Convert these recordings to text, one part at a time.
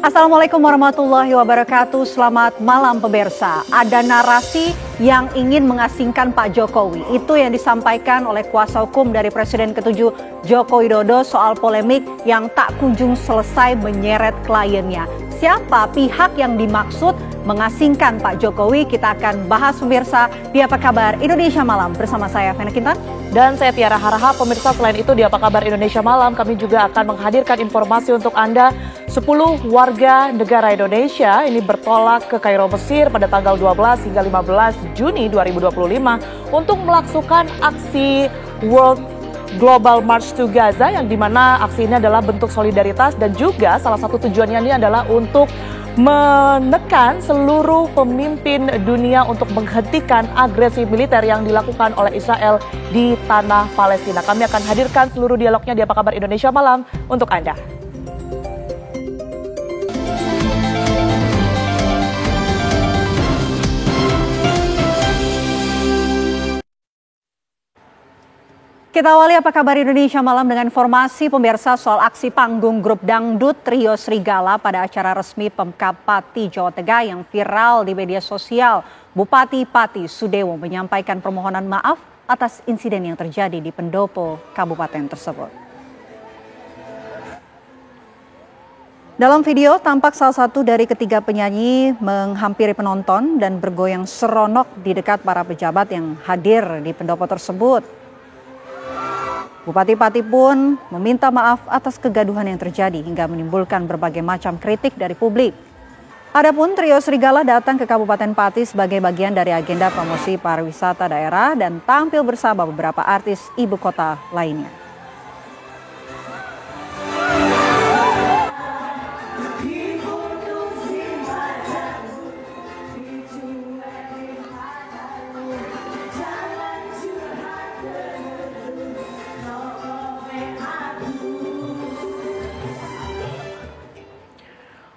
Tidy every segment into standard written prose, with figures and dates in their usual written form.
Assalamualaikum warahmatullahi wabarakatuh. Selamat malam pemirsa. Ada narasi yang ingin mengasingkan Pak Jokowi. Itu yang disampaikan oleh kuasa hukum dari Presiden ke-7 Joko Widodo soal polemik yang tak kunjung selesai menyeret kliennya. Siapa pihak yang dimaksud mengasingkan Pak Jokowi? Kita akan bahas pemirsa di Apa Kabar Indonesia Malam bersama saya Vena Kintan. Dan saya Tiara Harahap. Pemirsa, selain itu di Apa Kabar Indonesia Malam kami juga akan menghadirkan informasi untuk Anda. 10 warga negara Indonesia ini bertolak ke Kairo, Mesir pada tanggal 12 hingga 15 Juni 2025 untuk melakukan aksi World Global March to Gaza, yang dimana aksi ini adalah bentuk solidaritas dan juga salah satu tujuannya ini adalah untuk menekan seluruh pemimpin dunia untuk menghentikan agresi militer yang dilakukan oleh Israel di tanah Palestina. Kami akan hadirkan seluruh dialognya di Apa Kabar Indonesia Malam untuk Anda. Kita awali Apa Kabar Indonesia Malam dengan informasi pemirsa soal aksi panggung grup dangdut Trio Serigala pada acara resmi Pemkab Pati, Jawa Tengah yang viral di media sosial. Bupati Pati Sudewo menyampaikan permohonan maaf atas insiden yang terjadi di pendopo kabupaten tersebut. Dalam video tampak salah satu dari ketiga penyanyi menghampiri penonton dan bergoyang seronok di dekat para pejabat yang hadir di pendopo tersebut. Bupati Pati pun meminta maaf atas kegaduhan yang terjadi hingga menimbulkan berbagai macam kritik dari publik. Adapun Trio Serigala datang ke Kabupaten Pati sebagai bagian dari agenda promosi pariwisata daerah dan tampil bersama beberapa artis ibu kota lainnya.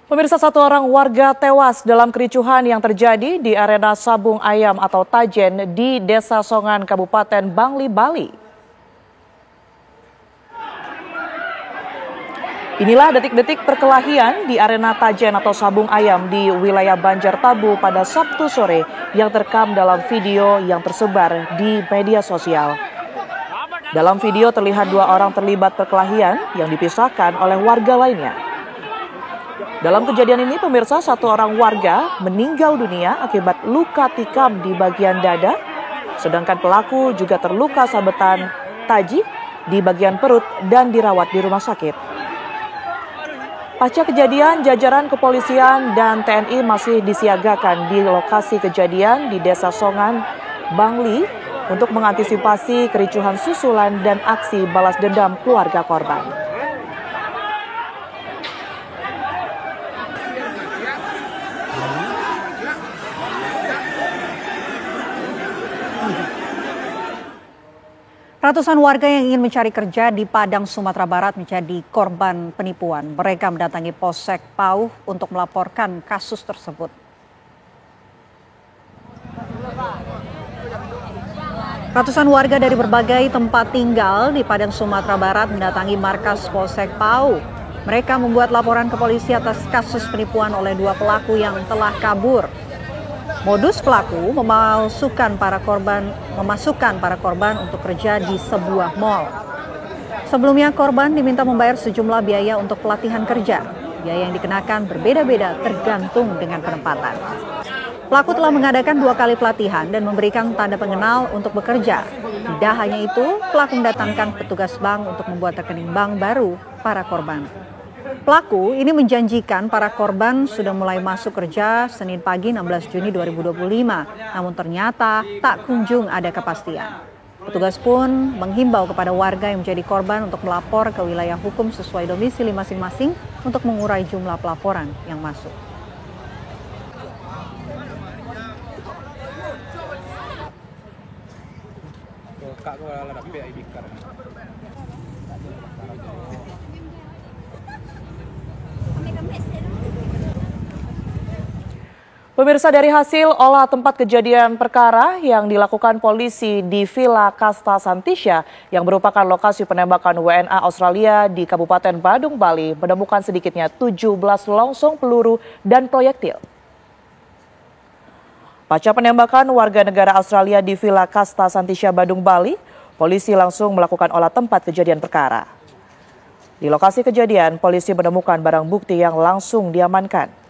Pemirsa, satu orang warga tewas dalam kericuhan yang terjadi di arena sabung ayam atau Tajen di Desa Songan, Kabupaten Bangli, Bali. Inilah detik-detik perkelahian di arena Tajen atau sabung ayam di wilayah Banjartabu pada Sabtu sore yang terekam dalam video yang tersebar di media sosial. Dalam video terlihat dua orang terlibat perkelahian yang dipisahkan oleh warga lainnya. Dalam kejadian ini, pemirsa, satu orang warga meninggal dunia akibat luka tikam di bagian dada, sedangkan pelaku juga terluka sabetan taji di bagian perut dan dirawat di rumah sakit. Pasca kejadian, jajaran kepolisian dan TNI masih disiagakan di lokasi kejadian di Desa Songan, Bangli untuk mengantisipasi kericuhan susulan dan aksi balas dendam keluarga korban. Ratusan warga yang ingin mencari kerja di Padang, Sumatera Barat menjadi korban penipuan. Mereka mendatangi Polsek Pauh untuk melaporkan kasus tersebut. Ratusan warga dari berbagai tempat tinggal di Padang, Sumatera Barat mendatangi markas Polsek Pauh. Mereka membuat laporan ke polisi atas kasus penipuan oleh dua pelaku yang telah kabur. Modus pelaku memasukkan para korban untuk kerja di sebuah mal. Sebelumnya korban diminta membayar sejumlah biaya untuk pelatihan kerja. Biaya yang dikenakan berbeda-beda tergantung dengan penempatan. Pelaku telah mengadakan 2 kali pelatihan dan memberikan tanda pengenal untuk bekerja. Tidak hanya itu, pelaku mendatangkan petugas bank untuk membuat rekening bank baru para korban. Pelaku ini menjanjikan para korban sudah mulai masuk kerja Senin pagi 16 Juni 2025, namun ternyata tak kunjung ada kepastian. Petugas pun menghimbau kepada warga yang menjadi korban untuk melapor ke wilayah hukum sesuai domisili masing-masing untuk mengurai jumlah pelaporan yang masuk. Pemirsa, dari hasil olah tempat kejadian perkara yang dilakukan polisi di Villa Casta Santisha yang merupakan lokasi penembakan WNA Australia di Kabupaten Badung, Bali, menemukan sedikitnya 17 longsong peluru dan proyektil. Pasca penembakan warga negara Australia di Villa Casta Santisha, Badung, Bali, polisi langsung melakukan olah tempat kejadian perkara. Di lokasi kejadian, polisi menemukan barang bukti yang langsung diamankan.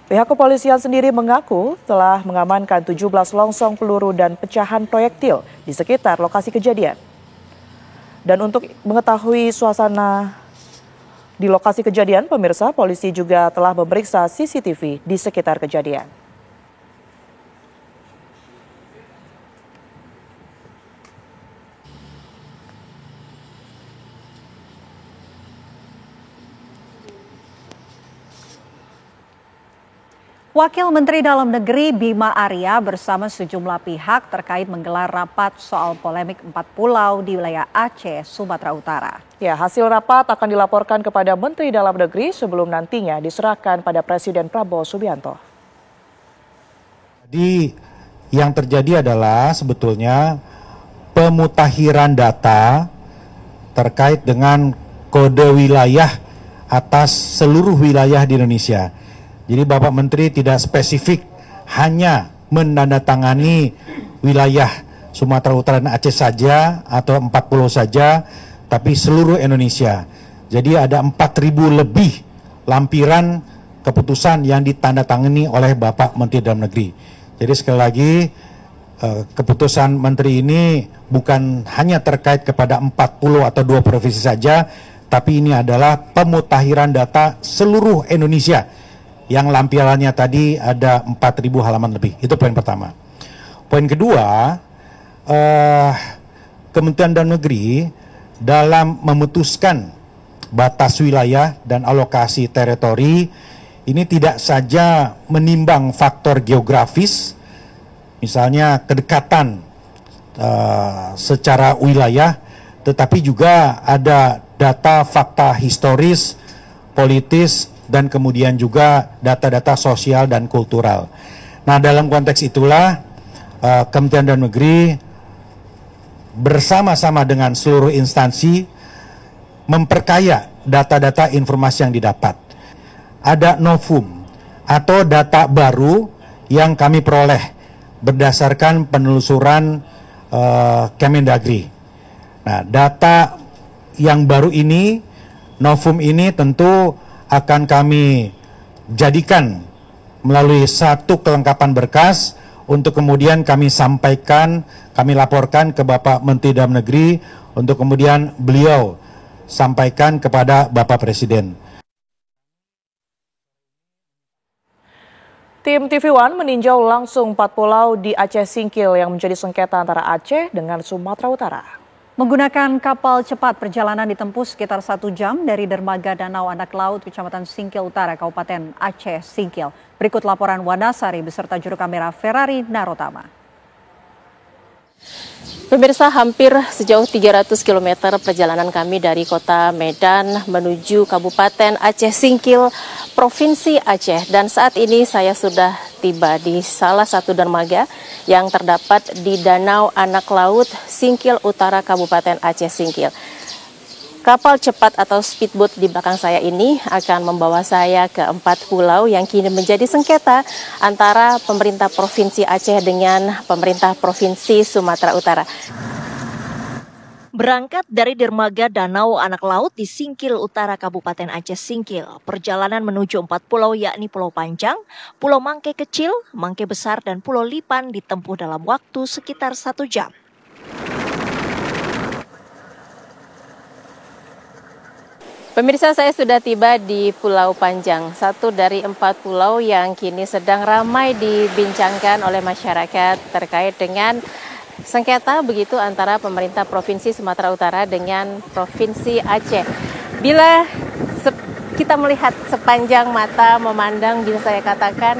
Pihak kepolisian sendiri mengaku telah mengamankan 17 longsong peluru dan pecahan proyektil di sekitar lokasi kejadian. Dan untuk mengetahui suasana di lokasi kejadian, pemirsa, polisi juga telah memeriksa CCTV di sekitar kejadian. Wakil Menteri Dalam Negeri Bima Arya bersama sejumlah pihak terkait menggelar rapat soal polemik 4 pulau di wilayah Aceh, Sumatera Utara. Ya, hasil rapat akan dilaporkan kepada Menteri Dalam Negeri sebelum nantinya diserahkan pada Presiden Prabowo Subianto. Jadi yang terjadi adalah sebetulnya pemutakhiran data terkait dengan kode wilayah atas seluruh wilayah di Indonesia. Jadi Bapak Menteri tidak spesifik hanya menandatangani wilayah Sumatera Utara dan Aceh saja atau 4 pulau saja, tapi seluruh Indonesia. Jadi ada 4.000 lebih lampiran keputusan yang ditandatangani oleh Bapak Menteri Dalam Negeri. Jadi sekali lagi keputusan Menteri ini bukan hanya terkait kepada 4 pulau atau 2 provinsi saja, tapi ini adalah pemutakhiran data seluruh Indonesia. Yang lampirannya tadi ada 4.000 halaman lebih. Itu poin pertama. Poin kedua, Kementerian Dalam Negeri dalam memutuskan batas wilayah dan alokasi teritori ini tidak saja menimbang faktor geografis, misalnya kedekatan secara wilayah, tetapi juga ada data fakta historis, politis, dan kemudian juga data-data sosial dan kultural. Nah, dalam konteks itulah Kementerian Dalam Negeri bersama-sama dengan seluruh instansi memperkaya data-data informasi yang didapat. Ada novum atau data baru yang kami peroleh berdasarkan penelusuran Kemendagri. Nah, data yang baru ini, novum ini tentu akan kami jadikan melalui satu kelengkapan berkas untuk kemudian kami sampaikan, kami laporkan ke Bapak Menteri Dalam Negeri untuk kemudian beliau sampaikan kepada Bapak Presiden. Tim TV One meninjau langsung 4 pulau di Aceh Singkil yang menjadi sengketa antara Aceh dengan Sumatera Utara. Menggunakan kapal cepat, perjalanan ditempuh sekitar 1 jam dari dermaga Danau Anak Laut, Kecamatan Singkil Utara, Kabupaten Aceh Singkil. Berikut laporan Wanasari beserta juru kamera Ferrari Narotama. Pemirsa, hampir sejauh 300 km perjalanan kami dari kota Medan menuju Kabupaten Aceh Singkil, Provinsi Aceh. Dan saat ini saya sudah tiba di salah satu dermaga yang terdapat di Danau Anak Laut, Singkil Utara, Kabupaten Aceh Singkil. Kapal cepat atau speedboat di belakang saya ini akan membawa saya ke 4 pulau yang kini menjadi sengketa antara pemerintah Provinsi Aceh dengan pemerintah Provinsi Sumatera Utara. Berangkat dari dermaga Danau Anak Laut di Singkil Utara, Kabupaten Aceh Singkil, perjalanan menuju 4 pulau yakni Pulau Panjang, Pulau Mangke Kecil, Mangke Besar, dan Pulau Lipan ditempuh dalam waktu sekitar 1 jam. Pemirsa, saya sudah tiba di Pulau Panjang, satu dari 4 pulau yang kini sedang ramai dibincangkan oleh masyarakat terkait dengan sengketa begitu antara pemerintah Provinsi Sumatera Utara dengan Provinsi Aceh. Bila kita melihat sepanjang mata memandang, bisa saya katakan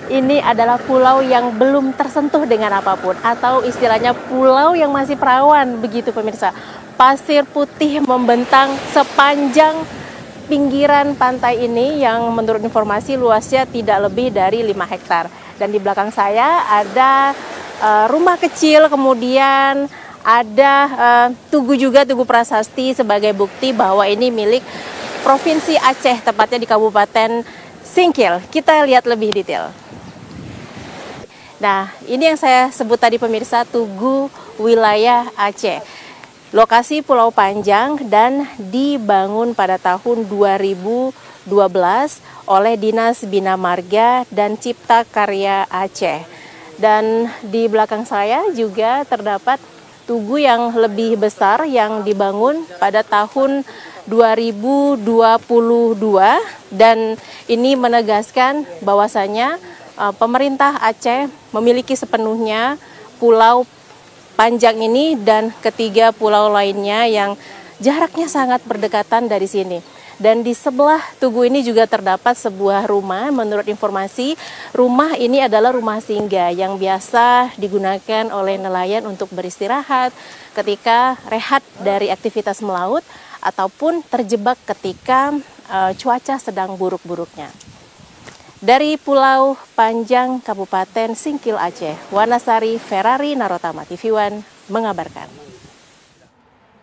ini adalah pulau yang belum tersentuh dengan apapun, atau istilahnya pulau yang masih perawan begitu pemirsa. Pasir putih membentang sepanjang pinggiran pantai ini yang menurut informasi luasnya tidak lebih dari 5 hektar. Dan di belakang saya ada rumah kecil, kemudian ada tugu juga, Tugu Prasasti sebagai bukti bahwa ini milik Provinsi Aceh, tepatnya di Kabupaten Singkil. Kita lihat lebih detail. Nah, ini yang saya sebut tadi pemirsa, Tugu Wilayah Aceh. Lokasi Pulau Panjang dan dibangun pada tahun 2012 oleh Dinas Bina Marga dan Cipta Karya Aceh. Dan di belakang saya juga terdapat tugu yang lebih besar yang dibangun pada tahun 2022 dan ini menegaskan bahwasanya pemerintah Aceh memiliki sepenuhnya Pulau Panjang ini dan ketiga pulau lainnya yang jaraknya sangat berdekatan dari sini. Dan di sebelah tugu ini juga terdapat sebuah rumah. Menurut informasi, rumah ini adalah rumah singgah yang biasa digunakan oleh nelayan untuk beristirahat ketika rehat dari aktivitas melaut ataupun terjebak ketika cuaca sedang buruk-buruknya. Dari Pulau Panjang, Kabupaten Singkil, Aceh, Wanasari Ferrari Narotama, TV One mengabarkan.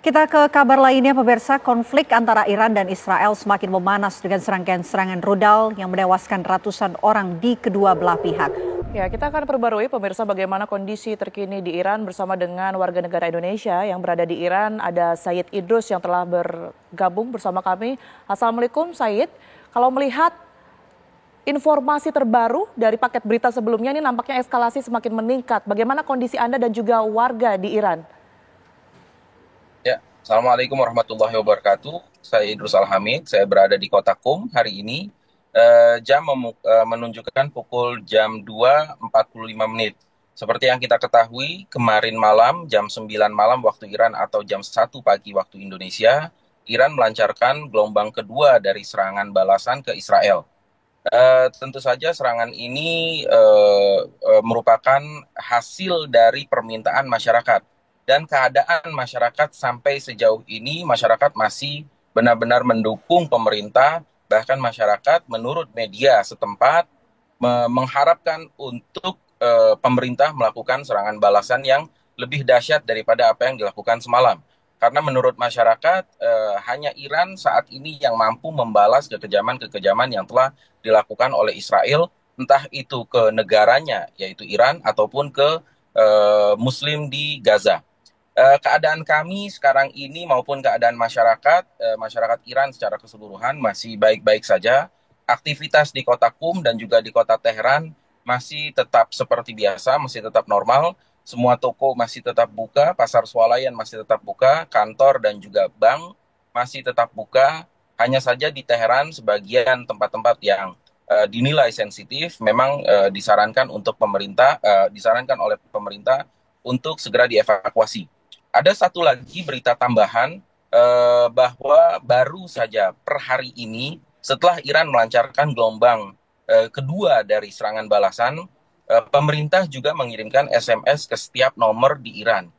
Kita ke kabar lainnya, pemirsa. Konflik antara Iran dan Israel semakin memanas dengan serangkaian serangan rudal yang menewaskan ratusan orang di kedua belah pihak. Ya, kita akan perbarui pemirsa bagaimana kondisi terkini di Iran bersama dengan warga negara Indonesia yang berada di Iran. Ada Said Idrus yang telah bergabung bersama kami. Assalamualaikum Said. Kalau melihat informasi terbaru dari paket berita sebelumnya, ini nampaknya eskalasi semakin meningkat. Bagaimana kondisi Anda dan juga warga di Iran? Ya, Assalamualaikum warahmatullahi wabarakatuh. Saya Idrus Alhamid, saya berada di Kota Qum hari ini. Jam menunjukkan pukul jam 2.45 menit. Seperti yang kita ketahui, kemarin malam jam 9 malam waktu Iran atau jam 1 pagi waktu Indonesia, Iran melancarkan gelombang kedua dari serangan balasan ke Israel. Tentu saja serangan ini merupakan hasil dari permintaan masyarakat. Dan keadaan masyarakat sampai sejauh ini, masyarakat masih benar-benar mendukung pemerintah, bahkan masyarakat menurut media setempat mengharapkan untuk pemerintah melakukan serangan balasan yang lebih dahsyat daripada apa yang dilakukan semalam. Karena menurut masyarakat, hanya Iran saat ini yang mampu membalas kekejaman-kekejaman yang telah dilakukan oleh Israel, entah itu ke negaranya, yaitu Iran, ataupun ke Muslim di Gaza. Keadaan kami sekarang ini maupun keadaan masyarakat Iran secara keseluruhan masih baik-baik saja. Aktivitas di kota Qum dan juga di kota Teheran masih tetap seperti biasa, masih tetap normal. Semua toko masih tetap buka, pasar swalayan masih tetap buka, kantor dan juga bank masih tetap buka. Hanya saja di Teheran sebagian tempat-tempat yang dinilai sensitif memang disarankan oleh pemerintah untuk segera dievakuasi. Ada satu lagi berita tambahan bahwa baru saja per hari ini setelah Iran melancarkan gelombang kedua dari serangan balasan, pemerintah juga mengirimkan SMS ke setiap nomor di Iran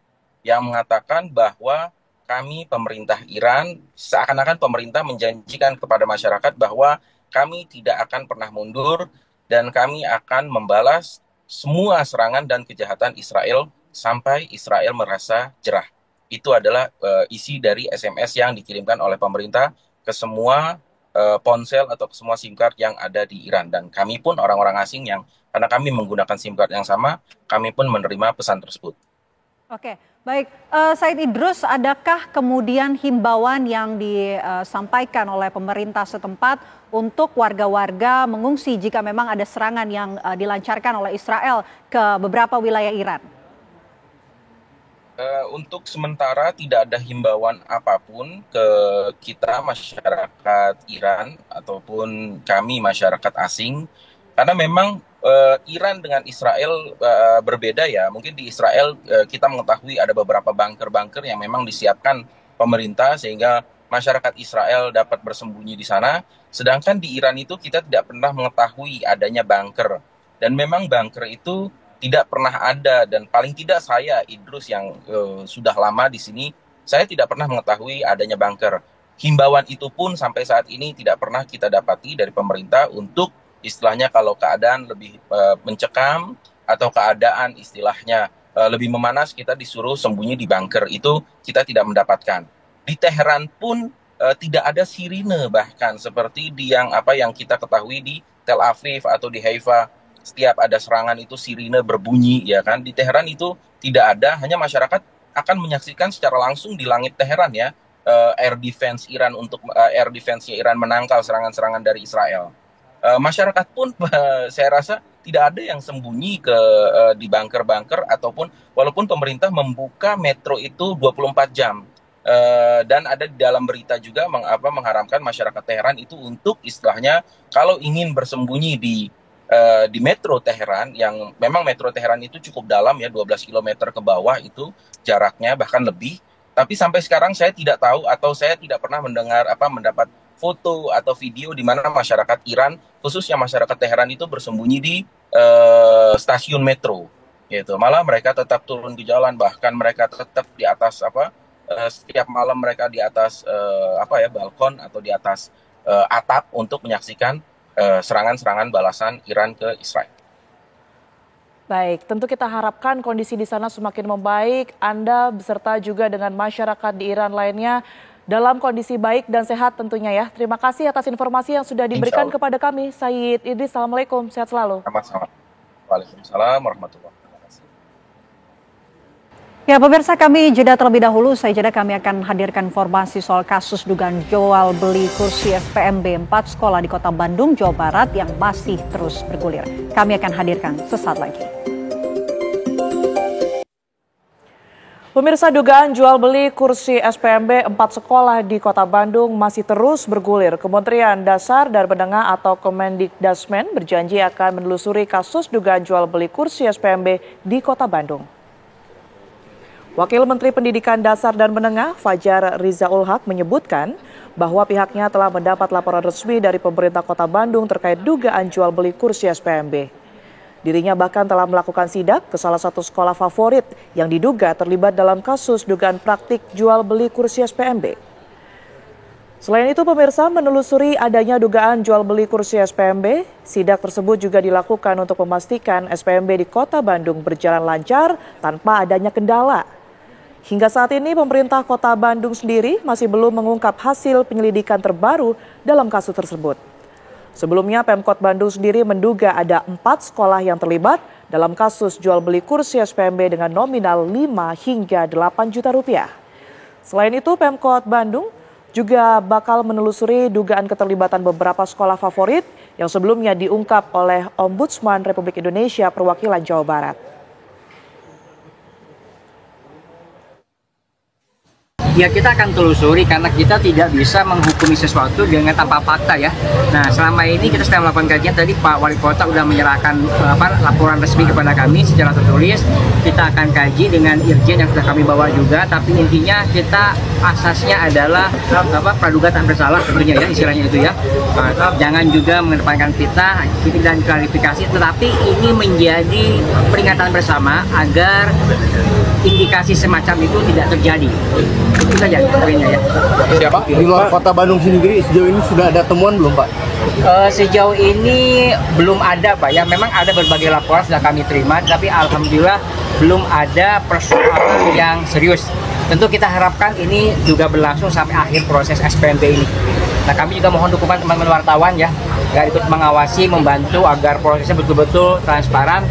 yang mengatakan bahwa kami pemerintah Iran, seakan-akan pemerintah menjanjikan kepada masyarakat bahwa kami tidak akan pernah mundur dan kami akan membalas semua serangan dan kejahatan Israel sampai Israel merasa jerah. Itu adalah isi dari SMS yang dikirimkan oleh pemerintah ke semua ponsel atau ke semua SIM card yang ada di Iran. Dan kami pun orang-orang asing yang, karena kami menggunakan SIM card yang sama, kami pun menerima pesan tersebut. Oke, baik. Said Idrus, adakah kemudian himbauan yang disampaikan oleh pemerintah setempat untuk warga-warga mengungsi jika memang ada serangan yang dilancarkan oleh Israel ke beberapa wilayah Iran? Untuk sementara tidak ada himbauan apapun ke kita masyarakat Iran ataupun kami masyarakat asing, karena memang Iran dengan Israel berbeda ya. Mungkin di Israel kita mengetahui ada beberapa bunker-bunker yang memang disiapkan pemerintah sehingga masyarakat Israel dapat bersembunyi di sana. Sedangkan di Iran itu kita tidak pernah mengetahui adanya bunker. Dan memang bunker itu tidak pernah ada, dan paling tidak saya Idrus yang sudah lama di sini, saya tidak pernah mengetahui adanya bunker. himbauan itu pun sampai saat ini tidak pernah kita dapati dari pemerintah untuk istilahnya kalau keadaan lebih mencekam atau keadaan istilahnya lebih memanas, kita disuruh sembunyi di bunker. Itu kita tidak mendapatkan. Di Teheran pun tidak ada sirine, bahkan seperti di yang kita ketahui di Tel Aviv atau di Haifa, setiap ada serangan itu sirine berbunyi, ya kan. Di Teheran itu tidak ada, hanya masyarakat akan menyaksikan secara langsung di langit Teheran ya, air defense-nya Iran menangkal serangan-serangan dari Israel. Masyarakat pun saya rasa tidak ada yang sembunyi di bunker-bunker, ataupun walaupun pemerintah membuka metro itu 24 jam. Dan ada di dalam berita juga mengharamkan masyarakat Teheran itu untuk istilahnya kalau ingin bersembunyi di metro Teheran, yang memang metro Teheran itu cukup dalam ya, 12 km ke bawah itu jaraknya, bahkan lebih. Tapi sampai sekarang saya tidak tahu atau saya tidak pernah mendapat foto atau video di mana masyarakat Iran, khususnya masyarakat Teheran itu bersembunyi di stasiun metro. Gitu. Malah mereka tetap turun ke jalan, bahkan mereka tetap di atas setiap malam mereka di atas balkon atau di atas atap untuk menyaksikan serangan-serangan balasan Iran ke Israel. Baik, tentu kita harapkan kondisi di sana semakin membaik. Anda beserta juga dengan masyarakat di Iran lainnya dalam kondisi baik dan sehat tentunya ya. Terima kasih atas informasi yang sudah diberikan kepada kami, Sayyid Idris. Assalamualaikum, sehat selalu. Sama-sama. Waalaikumsalam warahmatullahi wabarakatuh. Ya pemirsa, kami jeda terlebih dahulu. Kami akan hadirkan informasi soal kasus dugaan jual beli kursi SPMB 4 sekolah di Kota Bandung, Jawa Barat yang masih terus bergulir. Kami akan hadirkan sesaat lagi. Pemirsa, dugaan jual beli kursi SPMB 4 sekolah di Kota Bandung masih terus bergulir. Kementerian Dasar dan Menengah atau Kemendikdasmen berjanji akan menelusuri kasus dugaan jual beli kursi SPMB di Kota Bandung. Wakil Menteri Pendidikan Dasar dan Menengah Fajar Rizaul Haq menyebutkan bahwa pihaknya telah mendapat laporan resmi dari pemerintah Kota Bandung terkait dugaan jual beli kursi SPMB. Dirinya bahkan telah melakukan sidak ke salah satu sekolah favorit yang diduga terlibat dalam kasus dugaan praktik jual beli kursi SPMB. Selain itu, pemirsa, menelusuri adanya dugaan jual beli kursi SPMB, sidak tersebut juga dilakukan untuk memastikan SPMB di Kota Bandung berjalan lancar tanpa adanya kendala. Hingga saat ini pemerintah Kota Bandung sendiri masih belum mengungkap hasil penyelidikan terbaru dalam kasus tersebut. Sebelumnya Pemkot Bandung sendiri menduga ada 4 sekolah yang terlibat dalam kasus jual beli kursi SPMB dengan nominal 5 hingga 8 juta rupiah. Selain itu Pemkot Bandung juga bakal menelusuri dugaan keterlibatan beberapa sekolah favorit yang sebelumnya diungkap oleh Ombudsman Republik Indonesia Perwakilan Jawa Barat. Ya kita akan telusuri karena kita tidak bisa menghukumi sesuatu dengan tanpa fakta ya. Nah selama ini kita sedang melakukan kajian, tadi Pak Wali Kota sudah menyerahkan laporan resmi kepada kami secara tertulis. Kita akan kaji dengan Irjen yang sudah kami bawa juga, tapi intinya kita asasnya adalah praduga tak bersalah tentunya ya, istilahnya itu ya. Jangan juga mengedepankan fitnah dan klarifikasi, tetapi ini menjadi peringatan bersama agar indikasi semacam itu tidak terjadi. Itu saja poinnya ya. Siapa? Di luar Kota Bandung sendiri sejauh ini sudah ada temuan belum Pak? Sejauh ini belum ada Pak ya. Memang ada berbagai laporan sudah kami terima, tapi alhamdulillah belum ada persoalan yang serius. Tentu kita harapkan ini juga berlangsung sampai akhir proses SPMB ini. Nah kami juga mohon dukungan teman-teman wartawan ya, agar ikut mengawasi, membantu agar prosesnya betul-betul transparan.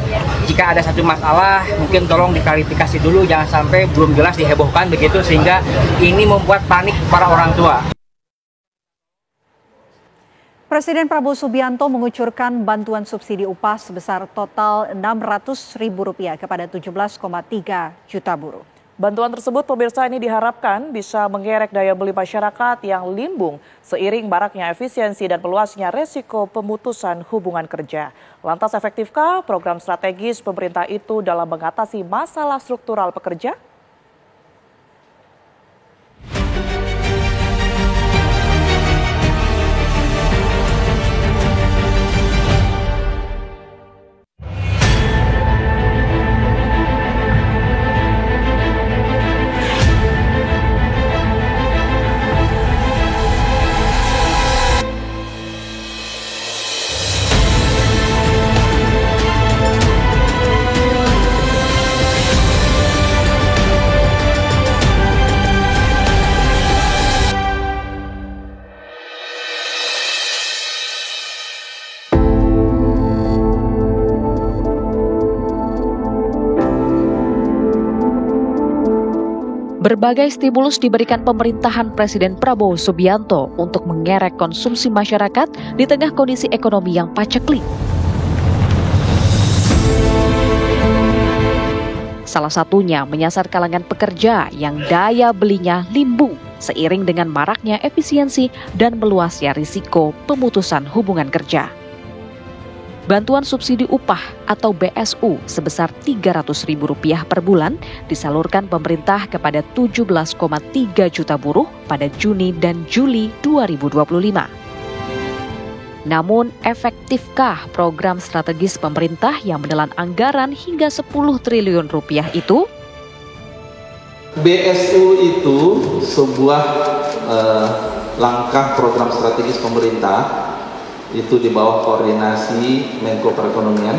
Jika ada satu masalah, mungkin tolong diklarifikasi dulu, jangan sampai belum jelas dihebohkan begitu, sehingga ini membuat panik para orang tua. Presiden Prabowo Subianto mengucurkan bantuan subsidi upah sebesar total Rp600.000 kepada 17,3 juta buruh. Bantuan tersebut pemirsa ini diharapkan bisa mengerek daya beli masyarakat yang limbung seiring maraknya efisiensi dan meluasnya resiko pemutusan hubungan kerja. Lantas efektifkah program strategis pemerintah itu dalam mengatasi masalah struktural pekerja? Berbagai stimulus diberikan pemerintahan Presiden Prabowo Subianto untuk mengerek konsumsi masyarakat di tengah kondisi ekonomi yang paceklik. Salah satunya menyasar kalangan pekerja yang daya belinya limbung seiring dengan maraknya efisiensi dan meluasnya risiko pemutusan hubungan kerja. Bantuan subsidi upah atau BSU sebesar Rp300.000 per bulan disalurkan pemerintah kepada 17,3 juta buruh pada Juni dan Juli 2025. Namun, efektifkah program strategis pemerintah yang menelan anggaran hingga 10 triliun rupiah itu? BSU itu sebuah langkah program strategis pemerintah, itu di bawah koordinasi Menko Perekonomian.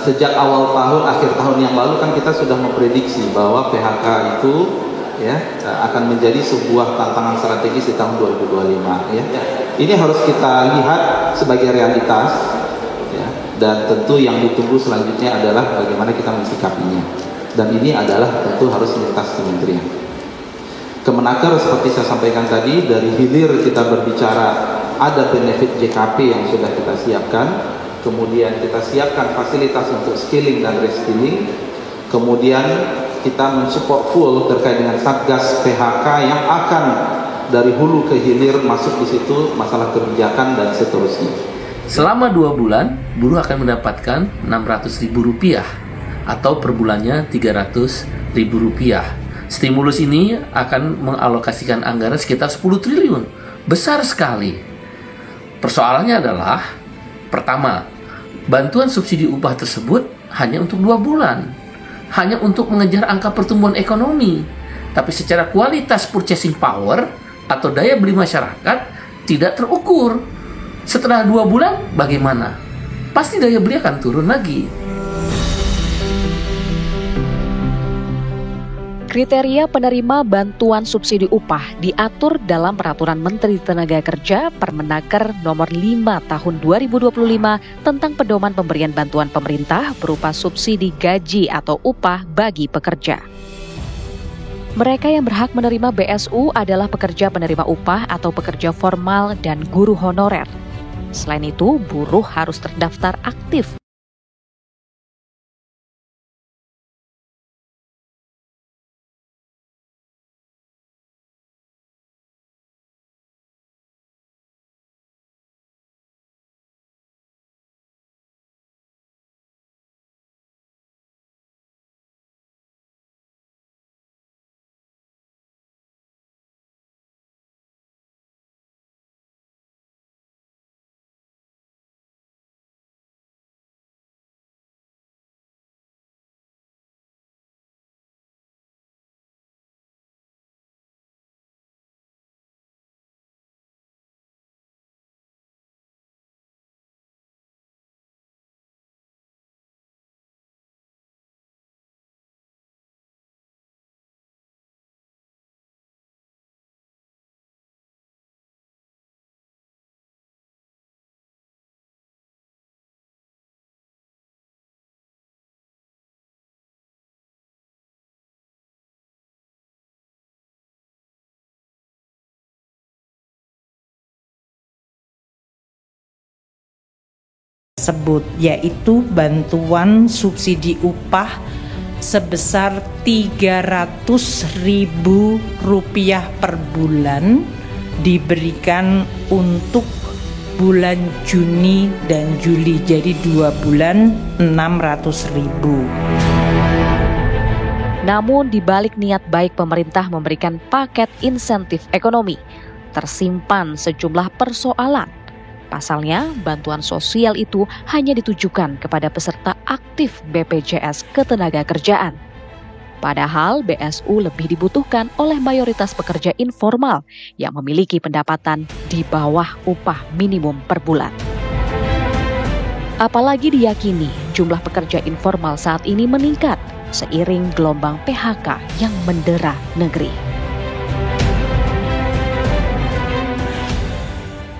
Sejak awal tahun, akhir tahun yang lalu kan kita sudah memprediksi bahwa PHK itu akan menjadi sebuah tantangan strategis di tahun 2025. Ini harus kita lihat sebagai realitas, dan tentu yang ditunggu selanjutnya adalah bagaimana kita mensikapinya. Dan ini adalah tentu harus lintas kementerian. Kemenaker seperti saya sampaikan tadi, dari hilir kita berbicara ada benefit JKP yang sudah kita siapkan, kemudian kita siapkan fasilitas untuk skilling dan reskilling, kemudian kita mensupport full terkait dengan Satgas PHK yang akan dari hulu ke hilir masuk di situ masalah kebijakan dan seterusnya. Selama 2 bulan, buruh akan mendapatkan Rp600.000 atau per bulannya Rp300.000. Stimulus ini akan mengalokasikan anggaran sekitar 10 triliun. Besar sekali. Persoalannya adalah, pertama, bantuan subsidi upah tersebut hanya untuk 2 bulan. Hanya untuk mengejar angka pertumbuhan ekonomi. Tapi secara kualitas purchasing power atau daya beli masyarakat tidak terukur. Setelah 2 bulan bagaimana? Pasti daya beli akan turun lagi. Kriteria penerima bantuan subsidi upah diatur dalam Peraturan Menteri Tenaga Kerja Permenaker Nomor 5 Tahun 2025 tentang pedoman pemberian bantuan pemerintah berupa subsidi gaji atau upah bagi pekerja. Mereka yang berhak menerima BSU adalah pekerja penerima upah atau pekerja formal dan guru honorer. Selain itu, buruh harus terdaftar aktif tersebut, yaitu bantuan subsidi upah sebesar Rp300.000 per bulan diberikan untuk bulan Juni dan Juli, jadi 2 bulan 600.000. Namun di balik niat baik pemerintah memberikan paket insentif ekonomi, tersimpan sejumlah persoalan. Pasalnya, bantuan sosial itu hanya ditujukan kepada peserta aktif BPJS Ketenagakerjaan. Padahal BSU lebih dibutuhkan oleh mayoritas pekerja informal yang memiliki pendapatan di bawah upah minimum per bulan. Apalagi diyakini jumlah pekerja informal saat ini meningkat seiring gelombang PHK yang mendera negeri.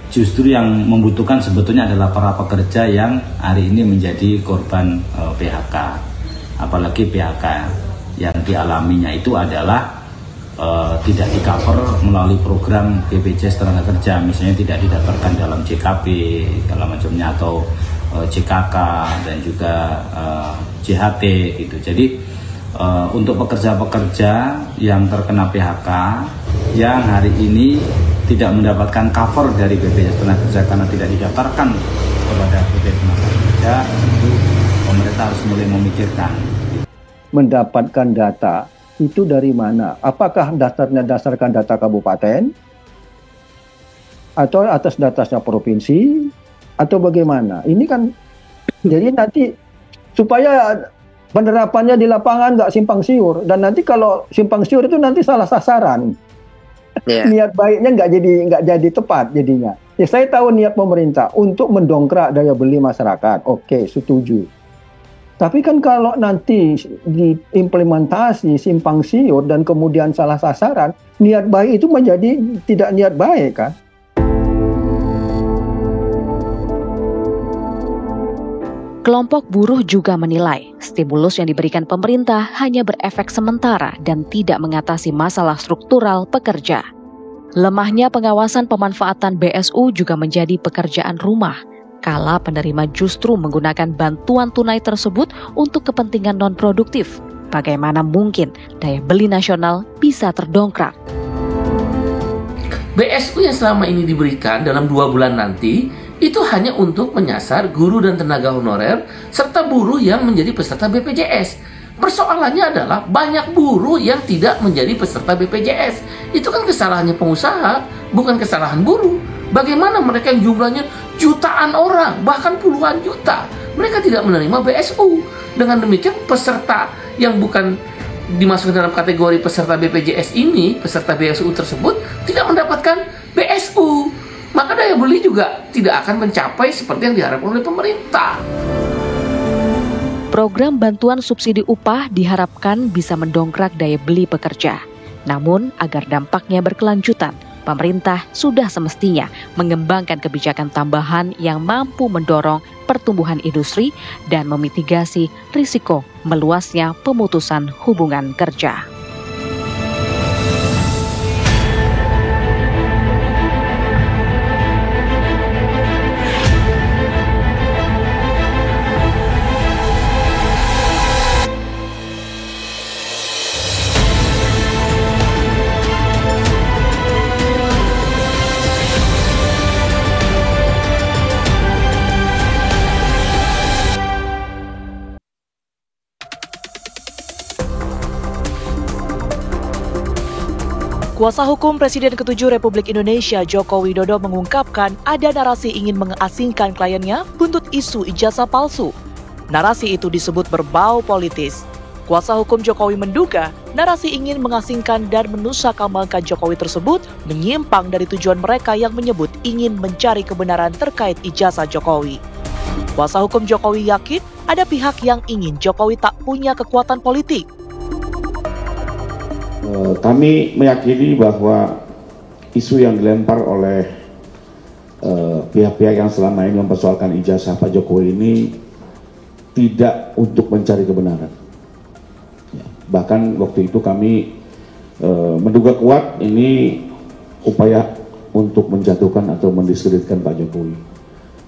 Justru yang membutuhkan sebetulnya adalah para pekerja yang hari ini menjadi korban PHK. Apalagi PHK yang dialaminya itu adalah tidak di-cover melalui program BPJS Tenagakerja, misalnya tidak didaftarkan dalam JKP segala macamnya, atau JKK dan juga JHT gitu. Jadi untuk pekerja-pekerja yang terkena PHK yang hari ini tidak mendapatkan cover dari BPJS Tenagakerja karena tidak didaftarkan kepada BPJS Tenagakerja, tentu pemerintah harus mulai memikirkan. Mendapatkan data itu dari mana? Apakah dasarkan data kabupaten atau atas dasarnya provinsi atau bagaimana? Ini kan jadi nanti supaya penerapannya di lapangan nggak simpang siur, dan nanti kalau simpang siur itu nanti salah sasaran. Niat baiknya nggak jadi tepat jadinya. Ya, saya tahu niat pemerintah untuk mendongkrak daya beli masyarakat. Oke, setuju. Tapi kan kalau nanti diimplementasi simpang siur dan kemudian salah sasaran, niat baik itu menjadi tidak niat baik kan? Kelompok buruh juga menilai stimulus yang diberikan pemerintah hanya berefek sementara dan tidak mengatasi masalah struktural pekerja. Lemahnya pengawasan pemanfaatan BSU juga menjadi pekerjaan rumah, kala penerima justru menggunakan bantuan tunai tersebut untuk kepentingan non-produktif. Bagaimana mungkin daya beli nasional bisa terdongkrak? BSU yang selama ini diberikan dalam 2 bulan nanti itu hanya untuk menyasar guru dan tenaga honorer serta buruh yang menjadi peserta BPJS. Persoalannya adalah banyak buruh yang tidak menjadi peserta BPJS. Itu kan kesalahannya pengusaha, bukan kesalahan buruh. Bagaimana mereka yang jumlahnya jutaan orang, bahkan puluhan juta, mereka tidak menerima BSU. Dengan demikian peserta yang bukan dimasukkan dalam kategori peserta BPJS ini, peserta BSU tersebut tidak mendapatkan BSU. Maka daya beli juga tidak akan mencapai seperti yang diharapkan oleh pemerintah. Program bantuan subsidi upah diharapkan bisa mendongkrak daya beli pekerja. Namun, agar dampaknya berkelanjutan, pemerintah sudah semestinya mengembangkan kebijakan tambahan yang mampu mendorong pertumbuhan industri dan memitigasi risiko meluasnya pemutusan hubungan kerja. Kuasa hukum Presiden ke-7 Republik Indonesia Joko Widodo mengungkapkan ada narasi ingin mengasingkan kliennya buntut isu ijazah palsu. Narasi itu disebut berbau politis. Kuasa hukum Jokowi menduga narasi ingin mengasingkan dan menusukkambankan Jokowi tersebut menyimpang dari tujuan mereka yang menyebut ingin mencari kebenaran terkait ijazah Jokowi. Kuasa hukum Jokowi yakin ada pihak yang ingin Jokowi tak punya kekuatan politik. Kami meyakini bahwa isu yang dilempar oleh pihak-pihak yang selama ini mempersoalkan ijazah Pak Jokowi ini tidak untuk mencari kebenaran. Bahkan waktu itu kami menduga kuat ini upaya untuk menjatuhkan atau mendiskreditkan Pak Jokowi.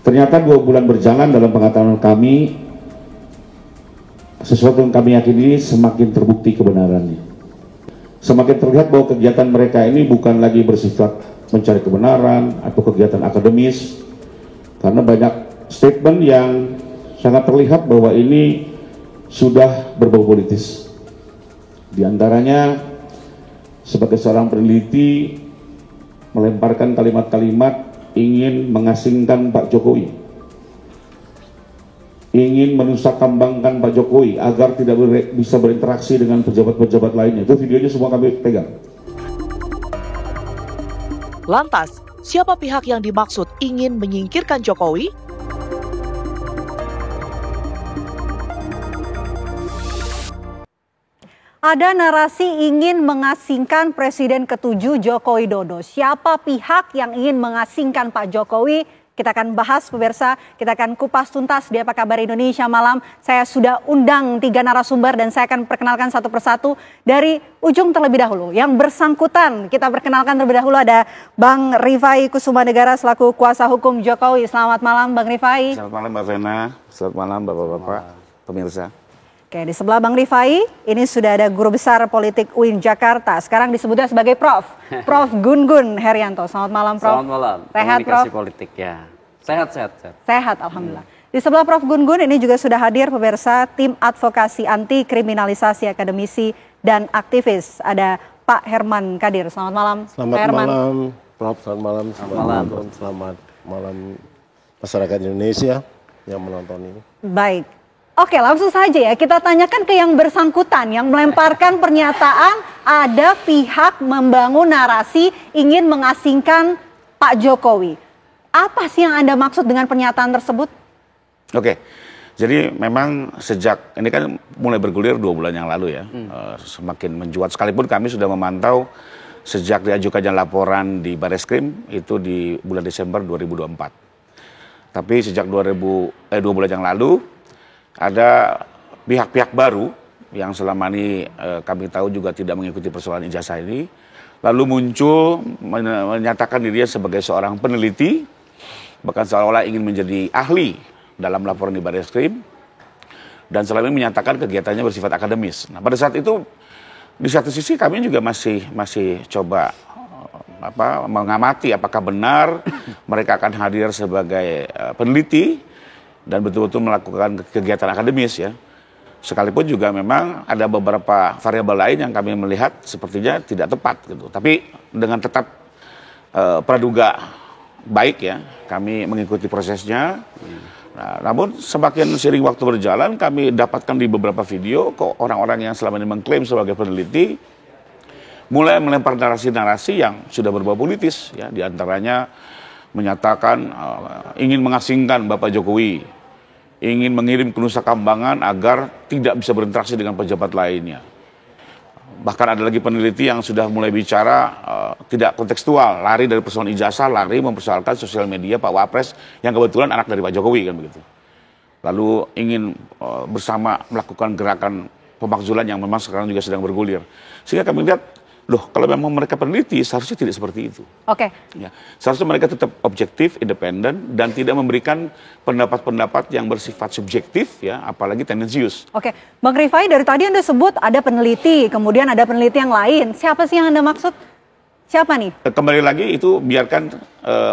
Ternyata 2 bulan berjalan dalam pengetahuan kami, sesuatu yang kami yakini semakin terbukti kebenarannya. Semakin terlihat bahwa kegiatan mereka ini bukan lagi bersifat mencari kebenaran atau kegiatan akademis, karena banyak statement yang sangat terlihat bahwa ini sudah berbau politis. Di antaranya sebagai seorang peneliti melemparkan kalimat-kalimat ingin mengasingkan Pak Jokowi, ingin menusukkambankan Pak Jokowi agar tidak bisa berinteraksi dengan pejabat-pejabat lainnya. Itu videonya semua kami pegang. Lantas, siapa pihak yang dimaksud ingin menyingkirkan Jokowi? Ada narasi ingin mengasingkan Presiden ke-7 Joko Widodo. Siapa pihak yang ingin mengasingkan Pak Jokowi? Kita akan bahas pemirsa, kita akan kupas tuntas di Apa Kabar Indonesia Malam. Saya sudah undang 3 narasumber dan saya akan perkenalkan satu persatu dari ujung terlebih dahulu. Yang bersangkutan, kita perkenalkan terlebih dahulu ada Bang Rifai Kusumanegara selaku kuasa hukum Jokowi. Selamat malam Bang Rifai. Selamat malam Mbak Vena, selamat malam Bapak-Bapak, pemirsa. Oke, di sebelah Bang Rifai, ini sudah ada Guru Besar Politik UIN Jakarta. Sekarang disebutnya sebagai Prof. Prof. Gun-Gun Herianto. Selamat malam Prof. Selamat malam. Sehat Komunikasi Prof? politik ya. Sehat. Sehat, Alhamdulillah. Di sebelah Prof. Gun-Gun ini juga sudah hadir pemirsa tim advokasi anti kriminalisasi akademisi dan aktivis. Ada Pak Herman Kadir. Selamat malam. Selamat Pak Herman. malam Prof. Selamat malam masyarakat Indonesia yang menonton ini. Baik. Oke, langsung saja ya, kita tanyakan ke yang bersangkutan, yang melemparkan pernyataan ada pihak membangun narasi ingin mengasingkan Pak Jokowi. Apa sih yang Anda maksud dengan pernyataan tersebut? Oke, jadi memang sejak, ini kan mulai bergulir 2 bulan yang lalu ya, semakin mencuat, sekalipun kami sudah memantau sejak diajukannya laporan di Bareskrim, itu di bulan Desember 2024. Tapi sejak 2 bulan yang lalu, ada pihak-pihak baru yang selama ini kami tahu juga tidak mengikuti persoalan ijazah ini, lalu muncul menyatakan dirinya sebagai seorang peneliti, bahkan seolah-olah ingin menjadi ahli dalam laporan di Bareskrim, dan selama ini menyatakan kegiatannya bersifat akademis. Nah, pada saat itu di satu sisi kami juga masih coba mengamati apakah benar mereka akan hadir sebagai peneliti dan betul-betul melakukan kegiatan akademis ya. Sekalipun juga memang ada beberapa variabel lain yang kami melihat sepertinya tidak tepat gitu. Tapi dengan tetap praduga baik ya, kami mengikuti prosesnya. Nah, namun semakin sering waktu berjalan, kami dapatkan di beberapa video kok orang-orang yang selama ini mengklaim sebagai peneliti mulai melempar narasi-narasi yang sudah berbau politis ya, diantaranya menyatakan ingin mengasingkan Bapak Jokowi, ingin mengirim ke Nusa Kambangan agar tidak bisa berinteraksi dengan pejabat lainnya. Bahkan ada lagi peneliti yang sudah mulai bicara tidak kontekstual, lari dari persoalan ijazah, lari mempersoalkan sosial media Pak Wapres yang kebetulan anak dari Pak Jokowi kan begitu. Lalu ingin bersama melakukan gerakan pemakzulan yang memang sekarang juga sedang bergulir. Sehingga kami lihat, loh, kalau memang mereka peneliti, seharusnya tidak seperti itu. Oke. Ya, seharusnya mereka tetap objektif, independen, dan tidak memberikan pendapat-pendapat yang bersifat subjektif, ya, apalagi tendensius. Oke, Bang Rifai, dari tadi Anda sebut ada peneliti, kemudian ada peneliti yang lain. Siapa sih yang Anda maksud? Siapa nih? Kembali lagi itu biarkan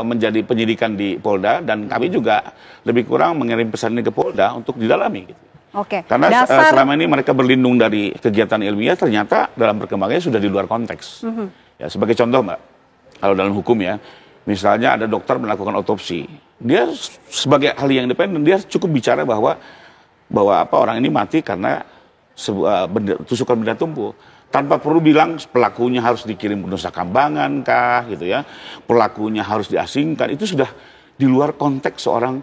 menjadi penyidikan di Polda, dan kami juga lebih kurang mengirim pesan ini ke Polda untuk didalami. Gitu. Oke. Karena selama ini mereka berlindung dari kegiatan ilmiah, ternyata dalam perkembangannya sudah di luar konteks. Ya, sebagai contoh Mbak, kalau dalam hukum ya, misalnya ada dokter melakukan otopsi, dia sebagai ahli yang independen, dia cukup bicara bahwa orang ini mati karena sebuah tusukan benda tumpul, tanpa perlu bilang pelakunya harus dikirim ke Nusa Kambangan kah, gitu ya, pelakunya harus diasingkan. Itu sudah di luar konteks seorang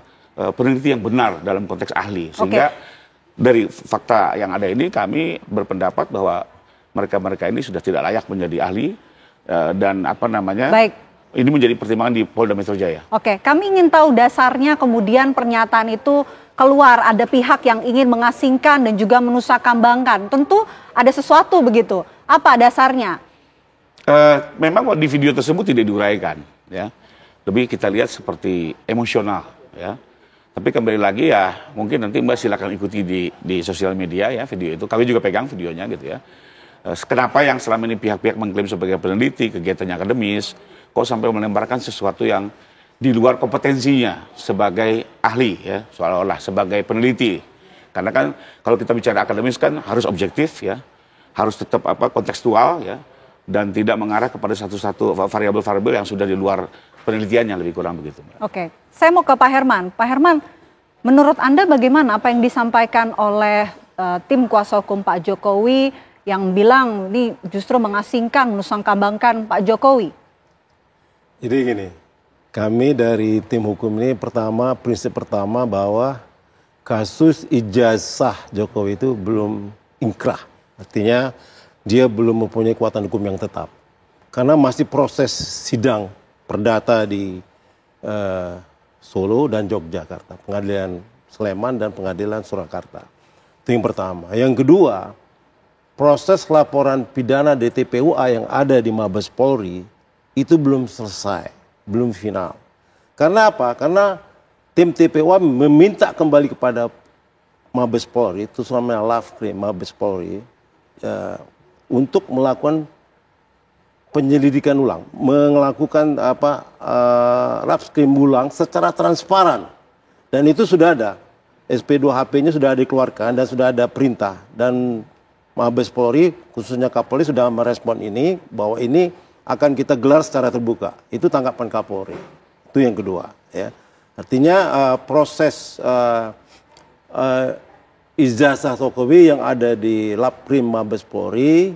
peneliti yang benar dalam konteks ahli, sehingga dari fakta yang ada ini kami berpendapat bahwa mereka ini sudah tidak layak menjadi ahli dan ini menjadi pertimbangan di Polda Metro Jaya. Oke, kami ingin tahu dasarnya kemudian pernyataan itu keluar, ada pihak yang ingin mengasingkan dan juga menusakambangkan. Tentu ada sesuatu begitu. Apa dasarnya? Memang di video tersebut tidak diuraikan, ya. Lebih kita lihat seperti emosional, ya. Tapi kembali lagi ya, mungkin nanti Mbak silakan ikuti di sosial media ya video itu. Kami juga pegang videonya gitu ya. Kenapa yang selama ini pihak-pihak mengklaim sebagai peneliti, kegiatannya akademis, kok sampai melemparkan sesuatu yang di luar kompetensinya sebagai ahli ya, seolah-olah sebagai peneliti. Karena kan kalau kita bicara akademis kan harus objektif ya, harus tetap kontekstual ya, dan tidak mengarah kepada satu-satu variabel-variabel yang sudah di luar penelitiannya, lebih kurang begitu. Oke, saya mau ke Pak Herman. Pak Herman, menurut Anda bagaimana apa yang disampaikan oleh tim kuasa hukum Pak Jokowi yang bilang ini justru mengasingkan, menusangkambangkan Pak Jokowi? Jadi gini, kami dari tim hukum ini prinsip pertama bahwa kasus ijazah Jokowi itu belum inkrah. Artinya dia belum mempunyai kekuatan hukum yang tetap. Karena masih proses sidang perdata di Solo dan Yogyakarta, pengadilan Sleman dan pengadilan Surakarta. Itu yang pertama. Yang kedua, proses laporan pidana DTPUA yang ada di Mabes Polri itu belum selesai, belum final. Karena apa? Karena tim TPUA meminta kembali kepada Mabes Polri, itu namanya Lavkrim Mabes Polri, untuk melakukan penyelidikan ulang, melakukan Lavkrim ulang secara transparan. Dan itu sudah ada, SP2HP-nya sudah dikeluarkan dan sudah ada perintah. Dan Mabes Polri, khususnya Kapolri sudah merespon ini, bahwa ini akan kita gelar secara terbuka. Itu tanggapan Kapolri. Itu yang kedua. Ya. Artinya proses ijazah Jokowi yang ada di Laprim Mabes Polri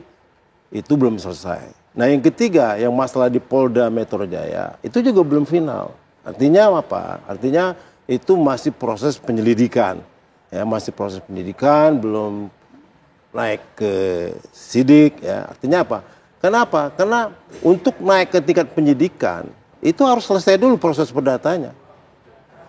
itu belum selesai. Nah yang ketiga, yang masalah di Polda Metro Jaya, itu juga belum final. Artinya apa? Artinya itu masih proses penyelidikan. Ya, masih proses penyidikan, belum naik ke sidik, ya. Artinya apa? Kenapa? Karena untuk naik ke tingkat penyidikan itu harus selesai dulu proses perdatanya,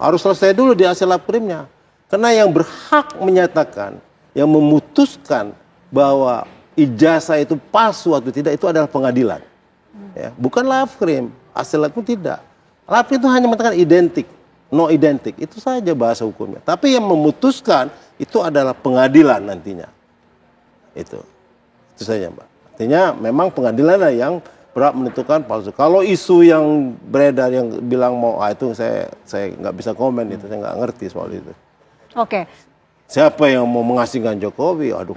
harus selesai dulu di hasil laprimnya. Karena yang berhak menyatakan, yang memutuskan bahwa ijazah itu palsu atau tidak itu adalah pengadilan, ya. Bukan Lavkrim, hasil laprim tidak. Laprim itu hanya mengatakan identik, no identik, itu saja bahasa hukumnya. Tapi yang memutuskan itu adalah pengadilan nantinya. Itu saja, Mbak. Artinya memang pengadilan yang berhak menentukan palsu. Kalau isu yang beredar yang bilang mau itu saya nggak bisa komen itu, saya nggak ngerti soal itu. Oke. Siapa yang mau mengasingkan Jokowi? Aduh.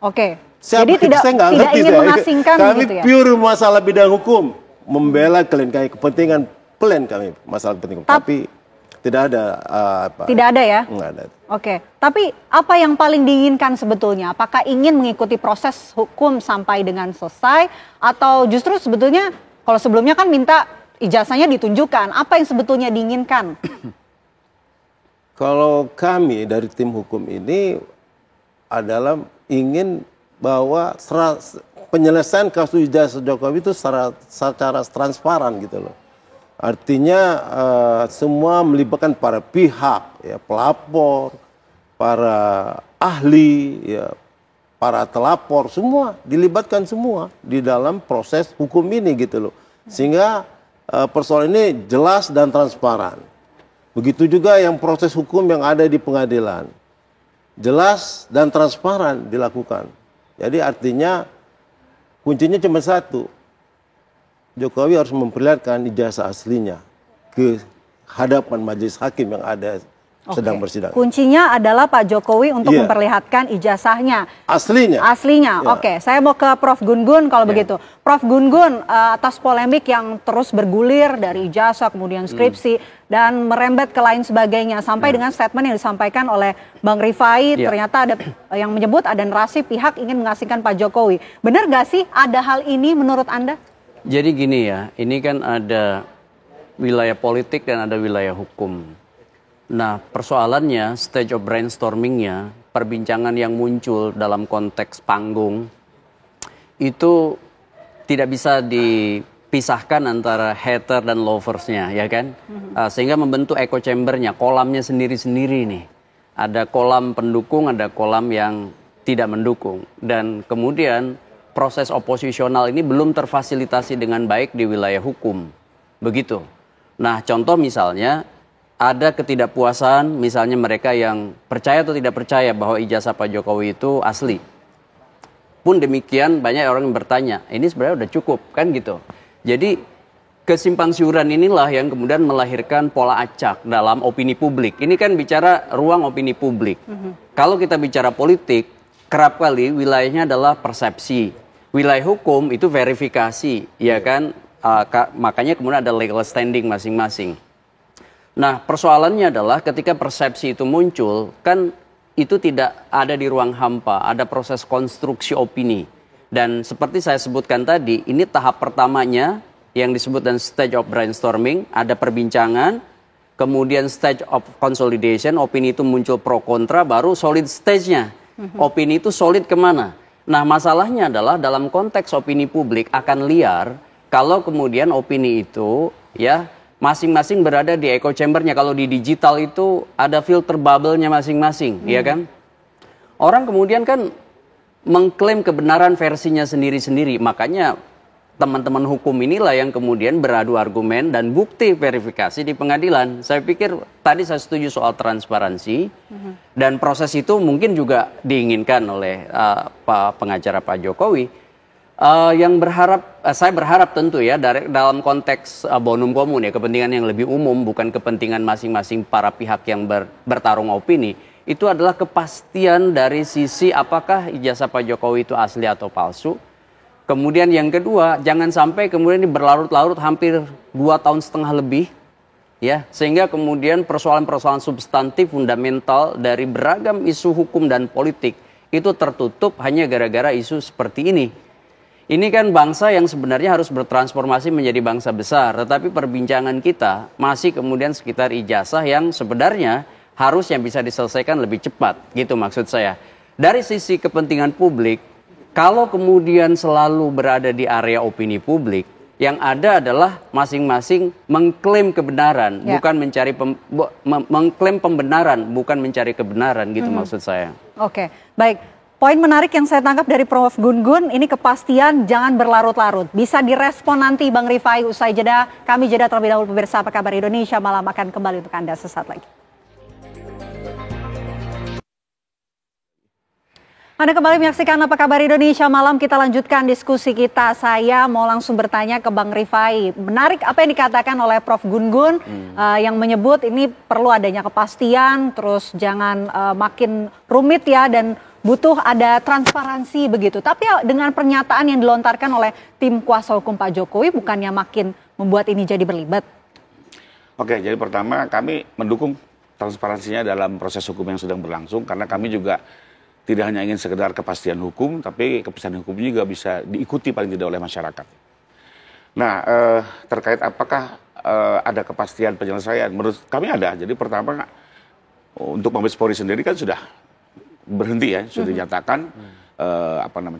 Oke. Siapa? Jadi tidak ngerti, ingin mengasingkan kami gitu ya. Pure masalah bidang hukum, membela klien kami, kepentingan klien kami, masalah kepentingan. Tapi tidak ada Tidak ada ya? Nggak ada. Oke, tapi apa yang paling diinginkan sebetulnya? Apakah ingin mengikuti proses hukum sampai dengan selesai? Atau justru sebetulnya kalau sebelumnya kan minta ijazahnya ditunjukkan. Apa yang sebetulnya diinginkan? Kalau kami dari tim hukum ini adalah ingin bahwa penyelesaian kasus ijazah Jokowi itu secara transparan gitu loh. Artinya semua melibatkan para pihak, ya, pelapor, para ahli, ya, para telapor, semua dilibatkan semua di dalam proses hukum ini gitu loh. Sehingga persoalan ini jelas dan transparan. Begitu juga yang proses hukum yang ada di pengadilan, jelas dan transparan dilakukan. Jadi artinya kuncinya cuma satu. Jokowi harus memperlihatkan ijazah aslinya ke hadapan majelis hakim yang ada sedang bersidang. Kuncinya adalah Pak Jokowi untuk memperlihatkan ijazahnya. Aslinya. Aslinya. Ya. Oke, saya mau ke Prof. Gun-Gun kalau begitu. Prof. Gun-Gun, atas polemik yang terus bergulir dari ijazah, kemudian skripsi, dan merembet ke lain sebagainya, sampai dengan statement yang disampaikan oleh Bang Rifai, ternyata ada yang menyebut ada narasi pihak ingin mengasingkan Pak Jokowi. Benar nggak sih ada hal ini menurut Anda? Jadi gini ya, ini kan ada wilayah politik dan ada wilayah hukum. Nah, persoalannya stage of brainstormingnya, perbincangan yang muncul dalam konteks panggung, itu tidak bisa dipisahkan antara hater dan loversnya, ya kan? Sehingga membentuk echo chambernya, kolamnya sendiri-sendiri nih. Ada kolam pendukung, ada kolam yang tidak mendukung. Dan kemudian proses oposisional ini belum terfasilitasi dengan baik di wilayah hukum. Begitu. Nah, contoh misalnya ada ketidakpuasan, misalnya mereka yang percaya atau tidak percaya bahwa ijazah Pak Jokowi itu asli. Pun demikian banyak orang yang bertanya, ini sebenarnya udah cukup kan gitu. Jadi kesimpang siuran inilah yang kemudian melahirkan pola acak dalam opini publik. Ini kan bicara ruang opini publik. Kalau kita bicara politik, kerap kali wilayahnya adalah persepsi. Wilayah hukum itu verifikasi, ya kan? Makanya kemudian ada legal standing masing-masing. Nah, persoalannya adalah ketika persepsi itu muncul, kan itu tidak ada di ruang hampa, ada proses konstruksi opini. Dan seperti saya sebutkan tadi, ini tahap pertamanya yang disebut dan stage of brainstorming, ada perbincangan, kemudian stage of consolidation, opini itu muncul pro kontra, baru solid stage-nya. Opini itu solid kemana? Nah, masalahnya adalah dalam konteks opini publik akan liar kalau kemudian opini itu ya masing-masing berada di echo chambernya. Kalau di digital itu ada filter bubble-nya masing-masing, ya kan? Orang kemudian kan mengklaim kebenaran versinya sendiri-sendiri. Makanya teman-teman hukum inilah yang kemudian beradu argumen dan bukti verifikasi di pengadilan. Saya pikir tadi saya setuju soal transparansi dan proses itu mungkin juga diinginkan oleh pengacara Pak Jokowi. Saya berharap tentu ya dalam konteks bonum komun ya, kepentingan yang lebih umum, bukan kepentingan masing-masing para pihak yang bertarung opini. Itu adalah kepastian dari sisi apakah ijazah Pak Jokowi itu asli atau palsu. Kemudian yang kedua, jangan sampai kemudian ini berlarut-larut hampir 2,5 tahun lebih, ya, sehingga kemudian persoalan-persoalan substantif fundamental dari beragam isu hukum dan politik itu tertutup hanya gara-gara isu seperti ini. Ini kan bangsa yang sebenarnya harus bertransformasi menjadi bangsa besar, tetapi perbincangan kita masih kemudian sekitar ijazah yang sebenarnya harusnya bisa diselesaikan lebih cepat, gitu maksud saya. Dari sisi kepentingan publik, kalau kemudian selalu berada di area opini publik, yang ada adalah masing-masing mengklaim kebenaran, bukan mencari mengklaim pembenaran, bukan mencari kebenaran, gitu maksud saya. Oke, baik. Poin menarik yang saya tangkap dari Prof. Gun-Gun, ini kepastian jangan berlarut-larut. Bisa direspon nanti Bang Rifai usai jeda. Kami jeda terlebih dahulu, pemirsa Apa Kabar Indonesia Malam akan kembali untuk Anda sesaat lagi. Anda kembali menyaksikan Apa Kabar Indonesia Malam, kita lanjutkan diskusi kita. Saya mau langsung bertanya ke Bang Rifai. Menarik apa yang dikatakan oleh Prof. Gun-Gun yang menyebut ini perlu adanya kepastian, terus jangan makin rumit ya, dan butuh ada transparansi begitu. Tapi dengan pernyataan yang dilontarkan oleh tim kuasa hukum Pak Jokowi bukannya makin membuat ini jadi berlibat? Oke, jadi pertama kami mendukung transparansinya dalam proses hukum yang sedang berlangsung, karena kami juga tidak hanya ingin sekedar kepastian hukum, tapi kepastian hukum juga bisa diikuti paling tidak oleh masyarakat. Nah, terkait apakah ada kepastian penyelesaian, menurut kami ada. Jadi pertama, untuk Mabes Polri sendiri kan sudah berhenti ya, sudah dinyatakan,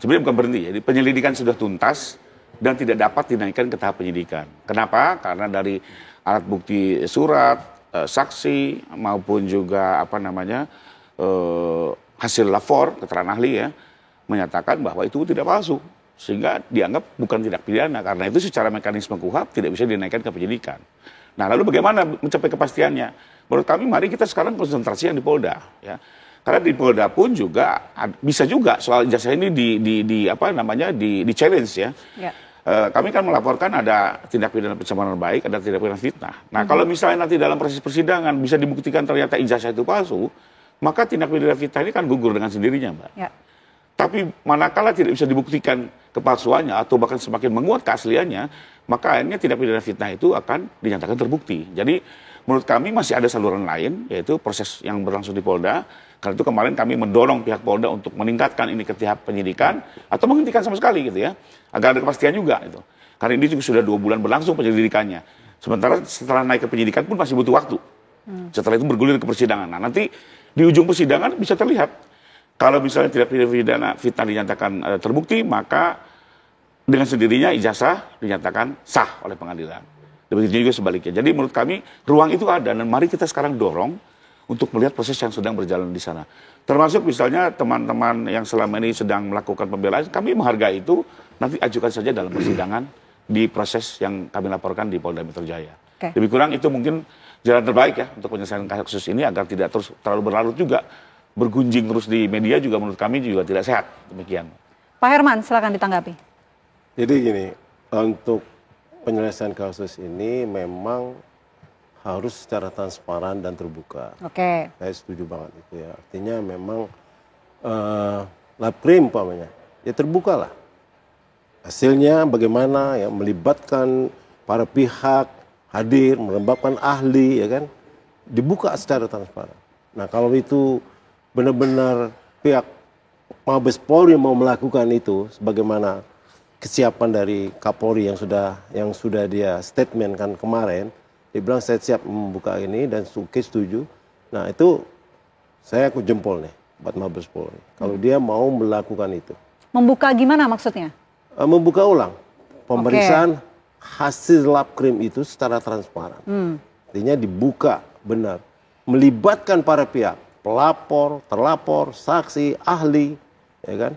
sebenarnya bukan berhenti, jadi penyelidikan sudah tuntas dan tidak dapat dinaikkan ke tahap penyidikan. Kenapa? Karena dari alat bukti surat, saksi, maupun juga hasil lapor, keterangan ahli ya, menyatakan bahwa itu tidak palsu. Sehingga dianggap bukan tindak pidana. Karena itu secara mekanisme KUHP tidak bisa dinaikkan ke penyidikan. Nah, lalu bagaimana mencapai kepastiannya? Menurut kami mari kita sekarang konsentrasi yang di Polda. Ya. Karena di Polda pun juga bisa juga soal ijazah ini di challenge ya. Kami kan melaporkan ada tindak pidana pencemaran baik, ada tindak pidana fitnah. Nah, kalau misalnya nanti dalam proses persidangan bisa dibuktikan ternyata ijazah itu palsu, maka tindak pidana fitnah ini kan gugur dengan sendirinya, Mbak. Ya. Tapi manakala tidak bisa dibuktikan kepalsuannya atau bahkan semakin menguat keasliannya, maka akhirnya tindak pidana fitnah itu akan dinyatakan terbukti. Jadi menurut kami masih ada saluran lain, yaitu proses yang berlangsung di Polda. Karena itu kemarin kami mendorong pihak Polda untuk meningkatkan ini ke tahap penyidikan atau menghentikan sama sekali gitu ya, agar ada kepastian juga itu. Karena ini juga sudah 2 bulan berlangsung penyelidikannya. Sementara setelah naik ke penyidikan pun masih butuh waktu. Setelah itu bergulir ke persidangan. Nah, nanti di ujung persidangan bisa terlihat kalau misalnya tidak pidana fitnah dinyatakan terbukti, maka dengan sendirinya ijazah dinyatakan sah oleh pengadilan. Demikian juga sebaliknya. Jadi menurut kami ruang itu ada, dan mari kita sekarang dorong untuk melihat proses yang sedang berjalan di sana. Termasuk misalnya teman-teman yang selama ini sedang melakukan pembelaan, kami menghargai itu, nanti ajukan saja dalam persidangan di proses yang kami laporkan di Polda Metro Jaya. Lebih kurang itu mungkin jalan terbaik ya untuk penyelesaian kasus ini agar tidak terus terlalu berlarut juga, bergunjing terus di media juga menurut kami juga tidak sehat. Demikian. Pak Herman, silakan ditanggapi. Jadi gini, untuk penyelesaian kasus ini memang harus secara transparan dan terbuka. Oke. Saya setuju banget itu ya. Artinya memang laprim umpamanya, ya terbukalah. Hasilnya bagaimana ya, melibatkan para pihak, hadir, melibatkan ahli, ya kan, dibuka secara transparan. Nah, kalau itu benar-benar pihak Mabes Polri mau melakukan itu, sebagaimana kesiapan dari Kapolri yang sudah dia statementkan kemarin, dia bilang saya siap membuka ini dan setuju. Nah, itu saya aku jempol nih buat Mabes Polri. Kalau dia mau melakukan itu. Membuka gimana maksudnya? Membuka ulang pemeriksaan hasil labkrim itu secara transparan. Artinya dibuka benar, melibatkan para pihak, pelapor, terlapor, saksi, ahli, ya kan,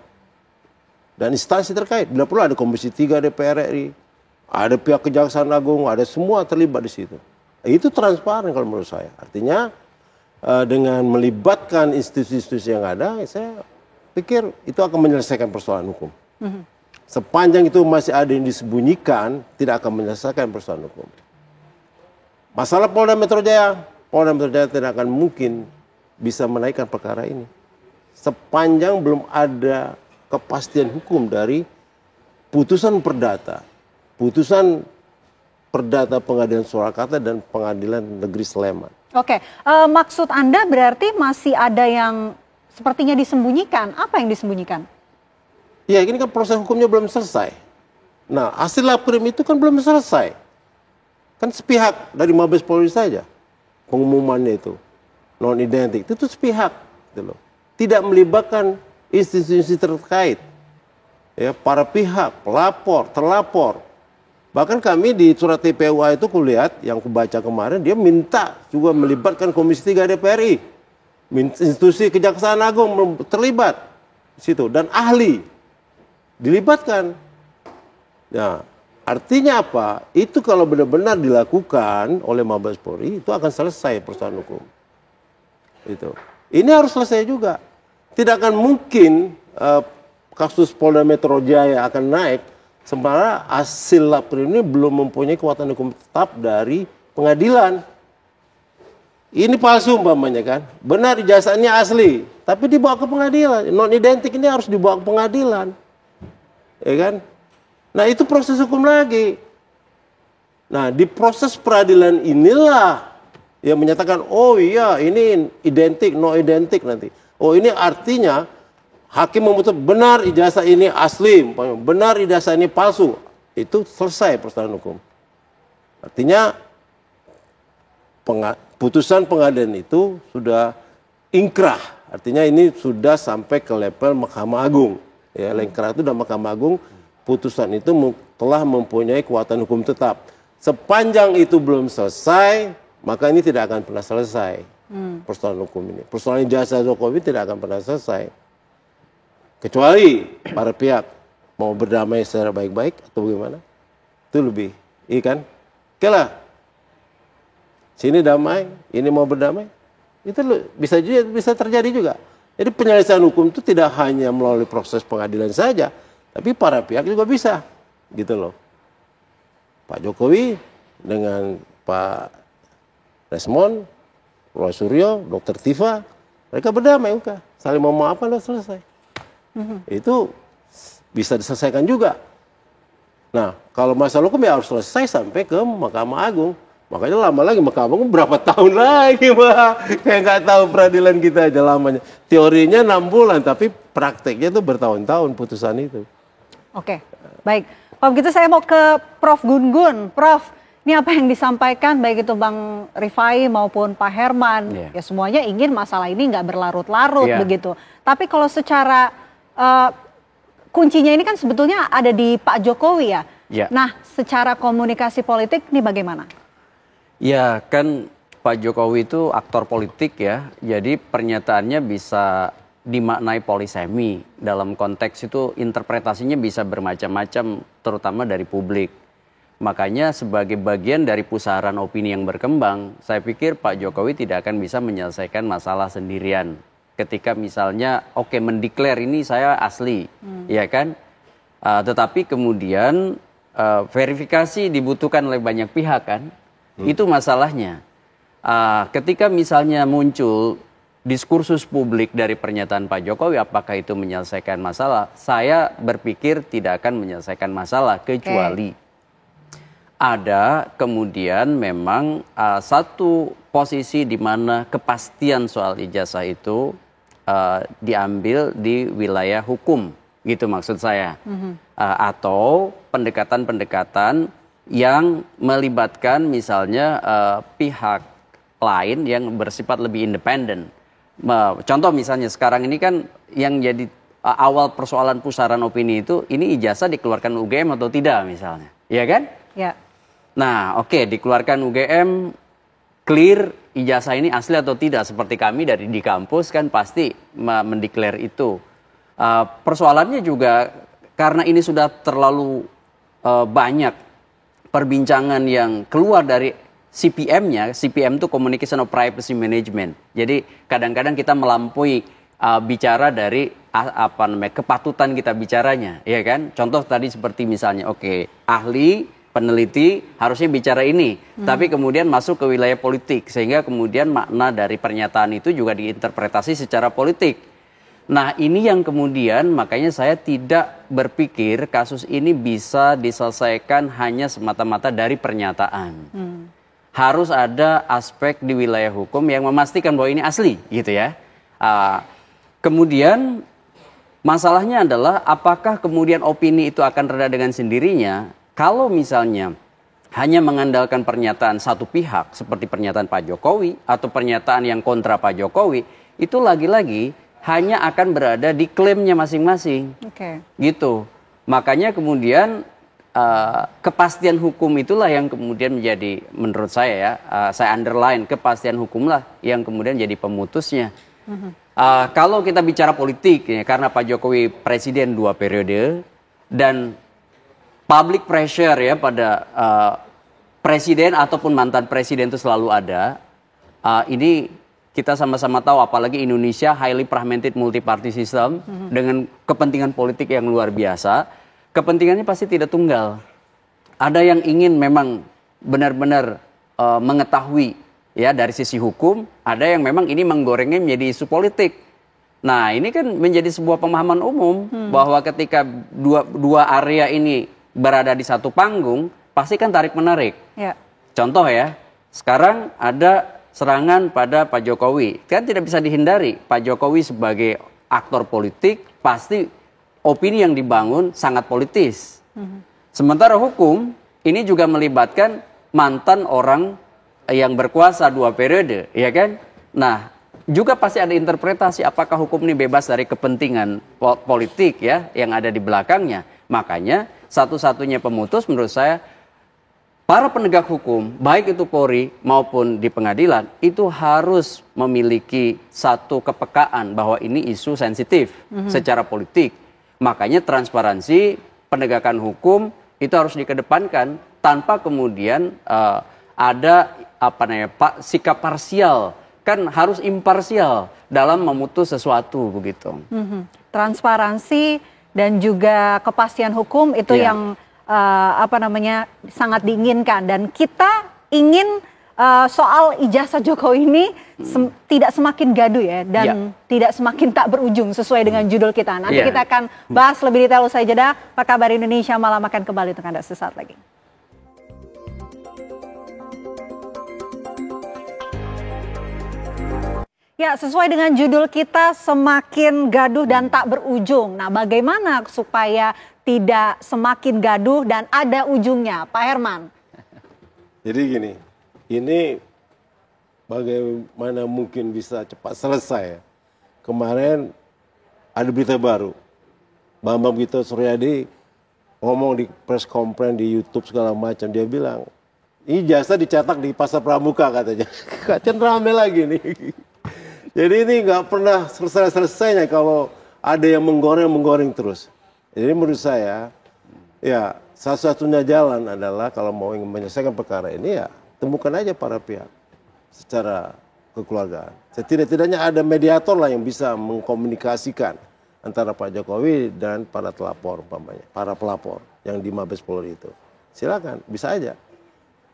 dan instansi terkait. Bila perlu ada Komisi 3 DPR RI, ada pihak Kejaksaan Agung, ada semua terlibat di situ. Itu transparan kalau menurut saya. Artinya dengan melibatkan institusi-institusi yang ada, saya pikir itu akan menyelesaikan persoalan hukum. Sepanjang itu masih ada yang disembunyikan, tidak akan menyelesaikan persoalan hukum. Masalah Polda Metro Jaya tidak akan mungkin bisa menaikkan perkara ini sepanjang belum ada kepastian hukum dari putusan perdata Pengadilan Surakarta dan Pengadilan Negeri Sleman. Oke, maksud Anda berarti masih ada yang sepertinya disembunyikan. Apa yang disembunyikan? Ya, ini kan proses hukumnya belum selesai. Nah, hasil labkrim itu kan belum selesai. Kan sepihak dari Mabes Polri saja pengumumannya itu, non identik itu sepihak, gitu loh. Tidak melibatkan institusi terkait, ya, para pihak, pelapor, terlapor. Bahkan kami di surat TPUA itu kulihat, yang kubaca kemarin, dia minta juga melibatkan Komisi 3 DPR RI, institusi Kejaksaan Agung terlibat di situ, dan ahli dilibatkan. Ya, artinya apa? Itu kalau benar-benar dilakukan oleh Mabes Polri, itu akan selesai persoalan hukum. Itu. Ini harus selesai juga. Tidak akan mungkin kasus Polda Metro Jaya akan naik sementara hasil labkrim ini belum mempunyai kekuatan hukum tetap dari pengadilan. Ini palsu umpamanya kan. Benar ijazahnya asli, tapi dibawa ke pengadilan. Non identik ini harus dibawa ke pengadilan. Ya kan? Nah, itu proses hukum lagi. Nah, di proses peradilan inilah yang menyatakan, oh iya ini identik, no identik nanti. Oh, ini artinya hakim memutuskan benar ijazah ini asli, benar ijazah ini palsu. Itu selesai persoalan hukum. Artinya putusan pengadilan itu sudah inkrah. Artinya ini sudah sampai ke level Mahkamah Agung. Ya, inkrah itu sudah Mahkamah Agung. Putusan itu telah mempunyai kekuatan hukum tetap. Sepanjang itu belum selesai, maka ini tidak akan pernah selesai persoalan hukum ini. Persoalan ijazah Jokowi tidak akan pernah selesai. Kecuali para pihak mau berdamai secara baik-baik atau bagaimana. Itu lebih, iya kan? Oke lah. Sini damai, ini mau berdamai. Itu bisa terjadi juga. Jadi penyelesaian hukum itu tidak hanya melalui proses pengadilan saja, tapi para pihak juga bisa, gitu loh. Pak Jokowi dengan Pak Desmond, Roy Suryo, Dr. Tifa, mereka berdamai, saling memaafkan dan selesai. Itu bisa diselesaikan juga. Nah, kalau masalah hukum ya harus selesai sampai ke Mahkamah Agung. Makanya lama lagi Mahkamah Agung berapa tahun lagi, Mbak. Kayak nggak tahu peradilan kita aja lamanya. Teorinya 6 bulan, tapi prakteknya itu bertahun-tahun putusan itu. Oke, baik. Kalau begitu saya mau ke Prof. Gun-Gun. Prof, ini apa yang disampaikan baik itu Bang Rifai maupun Pak Herman. Ya semuanya ingin masalah ini nggak berlarut-larut begitu. Tapi kalau secara kuncinya ini kan sebetulnya ada di Pak Jokowi ya. Nah, secara komunikasi politik ini bagaimana? Ya kan Pak Jokowi itu aktor politik ya. Jadi pernyataannya bisa dimaknai polisemi. Dalam konteks itu interpretasinya bisa bermacam-macam, terutama dari publik. Makanya sebagai bagian dari pusaran opini yang berkembang, saya pikir Pak Jokowi tidak akan bisa menyelesaikan masalah sendirian. Ketika misalnya mendeklar ini saya asli, ya kan? Tetapi kemudian verifikasi dibutuhkan oleh banyak pihak kan? Itu masalahnya. Ketika misalnya muncul diskursus publik dari pernyataan Pak Jokowi, apakah itu menyelesaikan masalah? Saya berpikir tidak akan menyelesaikan masalah, kecuali ada kemudian memang satu posisi di mana kepastian soal ijazah itu diambil di wilayah hukum, gitu maksud saya. Atau pendekatan-pendekatan yang melibatkan misalnya pihak lain yang bersifat lebih independen. Contoh misalnya sekarang ini kan yang jadi awal persoalan pusaran opini itu, ini ijazah dikeluarkan UGM atau tidak misalnya, ya kan? Ya. Nah, oke, dikeluarkan UGM, clear ijazah ini asli atau tidak. Seperti kami di kampus kan pasti mendeklar itu. Persoalannya juga karena ini sudah terlalu banyak perbincangan yang keluar dari CPM-nya. CPM itu Communication of Privacy Management. Jadi kadang-kadang kita melampaui bicara dari kepatutan kita bicaranya, ya kan? Contoh tadi seperti misalnya, ahli peneliti harusnya bicara ini, tapi kemudian masuk ke wilayah politik, sehingga kemudian makna dari pernyataan itu juga diinterpretasi secara politik. Nah, ini yang kemudian makanya saya tidak berpikir kasus ini bisa diselesaikan hanya semata-mata dari pernyataan. Harus ada aspek di wilayah hukum yang memastikan bahwa ini asli, gitu ya. Kemudian masalahnya adalah apakah kemudian opini itu akan reda dengan sendirinya. Kalau misalnya hanya mengandalkan pernyataan satu pihak seperti pernyataan Pak Jokowi atau pernyataan yang kontra Pak Jokowi, itu lagi-lagi hanya akan berada di klaimnya masing-masing. Gitu. Makanya kemudian kepastian hukum itulah yang kemudian menjadi, menurut saya saya underline, kepastian hukumlah yang kemudian jadi pemutusnya. Kalau kita bicara politik, ya, karena Pak Jokowi presiden 2 periode dan public pressure ya pada presiden ataupun mantan presiden itu selalu ada. Ini kita sama-sama tahu, apalagi Indonesia highly fragmented multi-party system dengan kepentingan politik yang luar biasa. Kepentingannya pasti tidak tunggal. Ada yang ingin memang benar-benar mengetahui ya dari sisi hukum, ada yang memang ini menggorengnya menjadi isu politik. Nah, ini kan menjadi sebuah pemahaman umum bahwa ketika dua area ini berada di satu panggung, pasti kan tarik-menarik. Ya. Contoh ya, sekarang ada serangan pada Pak Jokowi. Kan tidak bisa dihindari, Pak Jokowi sebagai aktor politik, pasti opini yang dibangun sangat politis. Sementara hukum, ini juga melibatkan mantan orang yang berkuasa 2 periode, ya kan? Nah, juga pasti ada interpretasi apakah hukum ini bebas dari kepentingan politik ya yang ada di belakangnya. Makanya satu-satunya pemutus menurut saya para penegak hukum, baik itu Polri maupun di pengadilan, itu harus memiliki satu kepekaan bahwa ini isu sensitif secara politik. Makanya transparansi penegakan hukum itu harus dikedepankan tanpa kemudian ada sikap parsial. Kan harus imparsial dalam memutus sesuatu begitu. Transparansi dan juga kepastian hukum itu yang sangat diinginkan, dan kita ingin soal ijazah Jokowi ini tidak semakin gaduh ya, dan tidak semakin tak berujung sesuai dengan judul kita. Nanti kita akan bahas lebih detail usai jeda. Apa kabar Indonesia Malam akan kembali untuk Anda sesaat lagi. Ya, sesuai dengan judul kita, semakin gaduh dan tak berujung. Nah, bagaimana supaya tidak semakin gaduh dan ada ujungnya, Pak Herman? Jadi gini, ini bagaimana mungkin bisa cepat selesai. Kemarin ada berita baru, Bambang Gito Suryadi ngomong di press conference di YouTube segala macam, dia bilang, ini jasa dicetak di Pasar Pramuka katanya. Kan rame lagi nih. Jadi ini nggak pernah selesai-selesainya kalau ada yang menggoreng terus. Jadi menurut saya, ya satu-satunya jalan adalah kalau mau menyelesaikan perkara ini ya temukan aja para pihak secara kekeluargaan. Setidak-tidaknya ada mediator lah yang bisa mengkomunikasikan antara Pak Jokowi dan para pelapor, para pelapor yang di Mabes Polri itu. Silakan, bisa aja.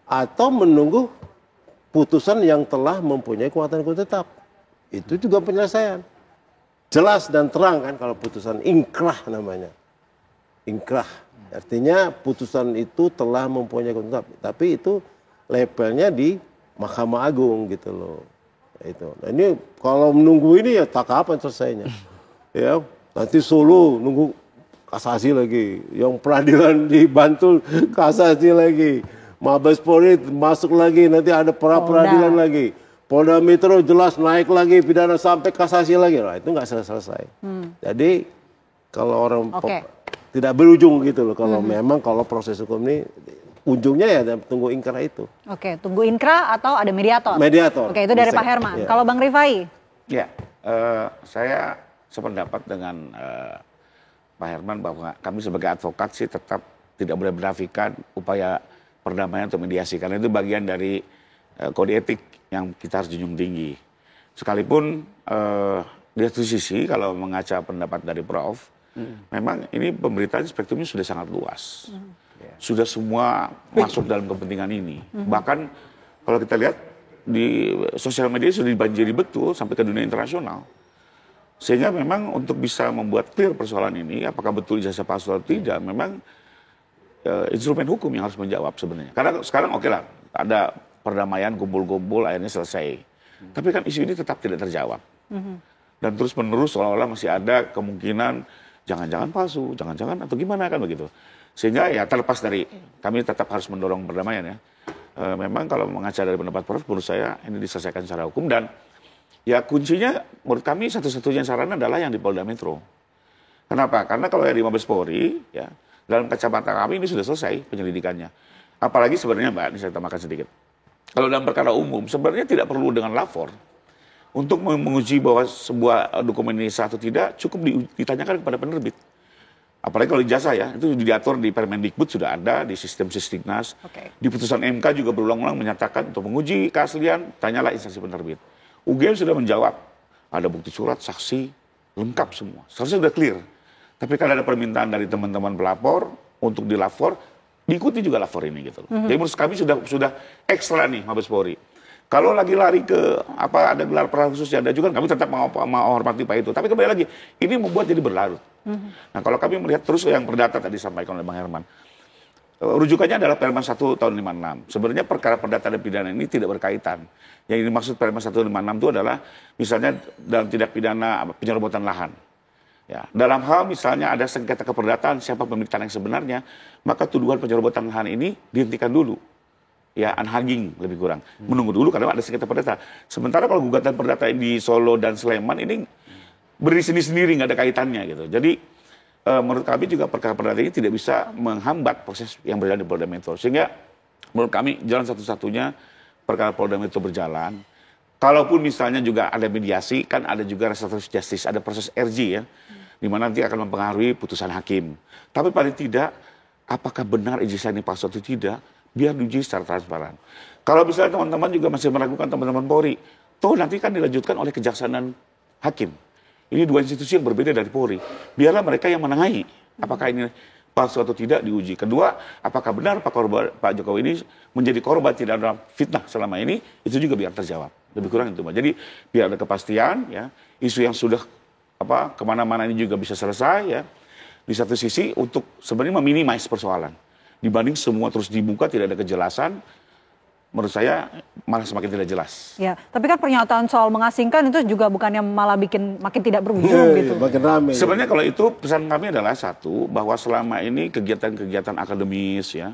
Atau menunggu putusan yang telah mempunyai kekuatan hukum tetap. Itu juga penyelesaian. Jelas dan terang kan kalau putusan inkrah namanya. Inkrah. Artinya putusan itu telah mempunyai kekuatan tetap. Tapi itu levelnya di Mahkamah Agung gitu loh. Itu. Nah ini kalau menunggu ini ya tak kapan selesainya. Ya, nanti Solo nunggu kasasi lagi. Yang peradilan di Bantul kasasi lagi. Mabes Polri masuk lagi, nanti ada peradilan lagi. Polda Metro jelas naik lagi, pidana sampai kasasi lagi. Nah, itu nggak selesai. Jadi kalau orang tidak berujung gitu loh. Kalau memang kalau proses hukum ini ujungnya ya tunggu inkrah itu. Oke, tunggu inkrah atau ada mediator? Mediator. Oke, itu dari Bisa. Pak Herman. Ya. Kalau Bang Rifai? Ya, saya sependapat dengan Pak Herman bahwa kami sebagai advokat sih tetap tidak boleh menafikan upaya perdamaian atau mediasi, karena itu bagian dari kode etik yang kita harus junjung tinggi. Sekalipun di satu sisi kalau mengaca pendapat dari Prof, memang ini pemberitaan spektrumnya sudah sangat luas. Sudah semua masuk dalam kepentingan ini. Bahkan kalau kita lihat di sosial media sudah dibanjiri betul sampai ke dunia internasional. Sehingga memang untuk bisa membuat clear persoalan ini, apakah betul ijazah palsu atau tidak, memang instrumen hukum yang harus menjawab sebenarnya. Karena sekarang oke lah, ada perdamaian, kumpul-kumpul, akhirnya selesai. Tapi kan isu ini tetap tidak terjawab. Dan terus-menerus seolah-olah masih ada kemungkinan jangan-jangan palsu, jangan-jangan atau gimana kan begitu. Sehingga ya terlepas dari, kami tetap harus mendorong perdamaian ya. Memang kalau mengaca dari pendapat Prof, menurut saya ini diselesaikan secara hukum, dan ya kuncinya menurut kami satu-satunya sarana adalah yang di Polda Metro. Kenapa? Karena kalau yang di Mabes Polri, ya dalam kacamata kami ini sudah selesai penyelidikannya. Apalagi sebenarnya Mbak, ini saya tambahkan sedikit. Kalau dalam perkara umum, sebenarnya tidak perlu dengan lapor. Untuk menguji bahwa sebuah dokumen ini sah atau tidak, cukup ditanyakan kepada penerbit. Apalagi kalau ijazah ya, itu diatur di Permendikbud sudah ada, di sistem Sistignas. Di putusan MK juga berulang-ulang menyatakan untuk menguji keaslian, tanyalah instansi penerbit. UGM sudah menjawab, ada bukti surat, saksi, lengkap semua. Seharusnya sudah clear. Tapi kalau ada permintaan dari teman-teman pelapor untuk dilapor, diikuti juga lapor ini gitu. Jadi menurut kami sudah ekstra nih Mabes Polri. Kalau lagi lari ke ada gelar perkara khusus ada juga, kami tetap menghormati Pak itu. Tapi kembali lagi, ini membuat jadi berlarut. Nah kalau kami melihat terus yang perdata tadi disampaikan oleh Bang Herman, rujukannya adalah Permen 1 tahun 56. Sebenarnya perkara perdata dan pidana ini tidak berkaitan. Yang dimaksud Permen 1 56 itu adalah misalnya dalam tindak pidana penyerobotan lahan. Ya, dalam hal misalnya ada sengketa keperdataan siapa pemilik tanah yang sebenarnya, maka tuduhan penyerobotan lahan ini dihentikan dulu. Ya, unhugging lebih kurang. Menunggu dulu karena ada sengketa perdata. Sementara kalau gugatan perdata di Solo dan Sleman ini berdiri sendiri nggak ada kaitannya gitu. Jadi menurut kami juga perkara perdata ini tidak bisa menghambat proses yang berjalan di Polda Metro. Sehingga menurut kami jalan satu-satunya perkara Polda Metro berjalan. Kalaupun misalnya juga ada mediasi, kan ada juga restoratif justice, ada proses RG ya, di mana nanti akan mempengaruhi putusan hakim. Tapi paling tidak, apakah benar ijazah ini palsu atau tidak, biar diuji secara transparan. Kalau misalnya teman-teman juga masih meragukan teman-teman Polri, toh nanti kan dilanjutkan oleh Kejaksaan dan Hakim. Ini dua institusi yang berbeda dari Polri. Biarlah mereka yang menengahi apakah ini palsu atau tidak diuji. Kedua, apakah benar Pak Jokowi ini menjadi korban tidak dalam fitnah selama ini, itu juga biar terjawab. Lebih kurang itu, Pak. Jadi biar ada kepastian, ya, isu yang sudah kemana-mana ini juga bisa selesai, ya. Di satu sisi untuk sebenarnya meminimais persoalan. Dibanding semua terus dibuka tidak ada kejelasan, menurut saya malah semakin tidak jelas. Ya, tapi kan pernyataan soal mengasingkan itu juga bukannya malah bikin makin tidak berujung gitu. Makin rame. Sebenarnya kalau itu pesan kami adalah satu, bahwa selama ini kegiatan-kegiatan akademis ya,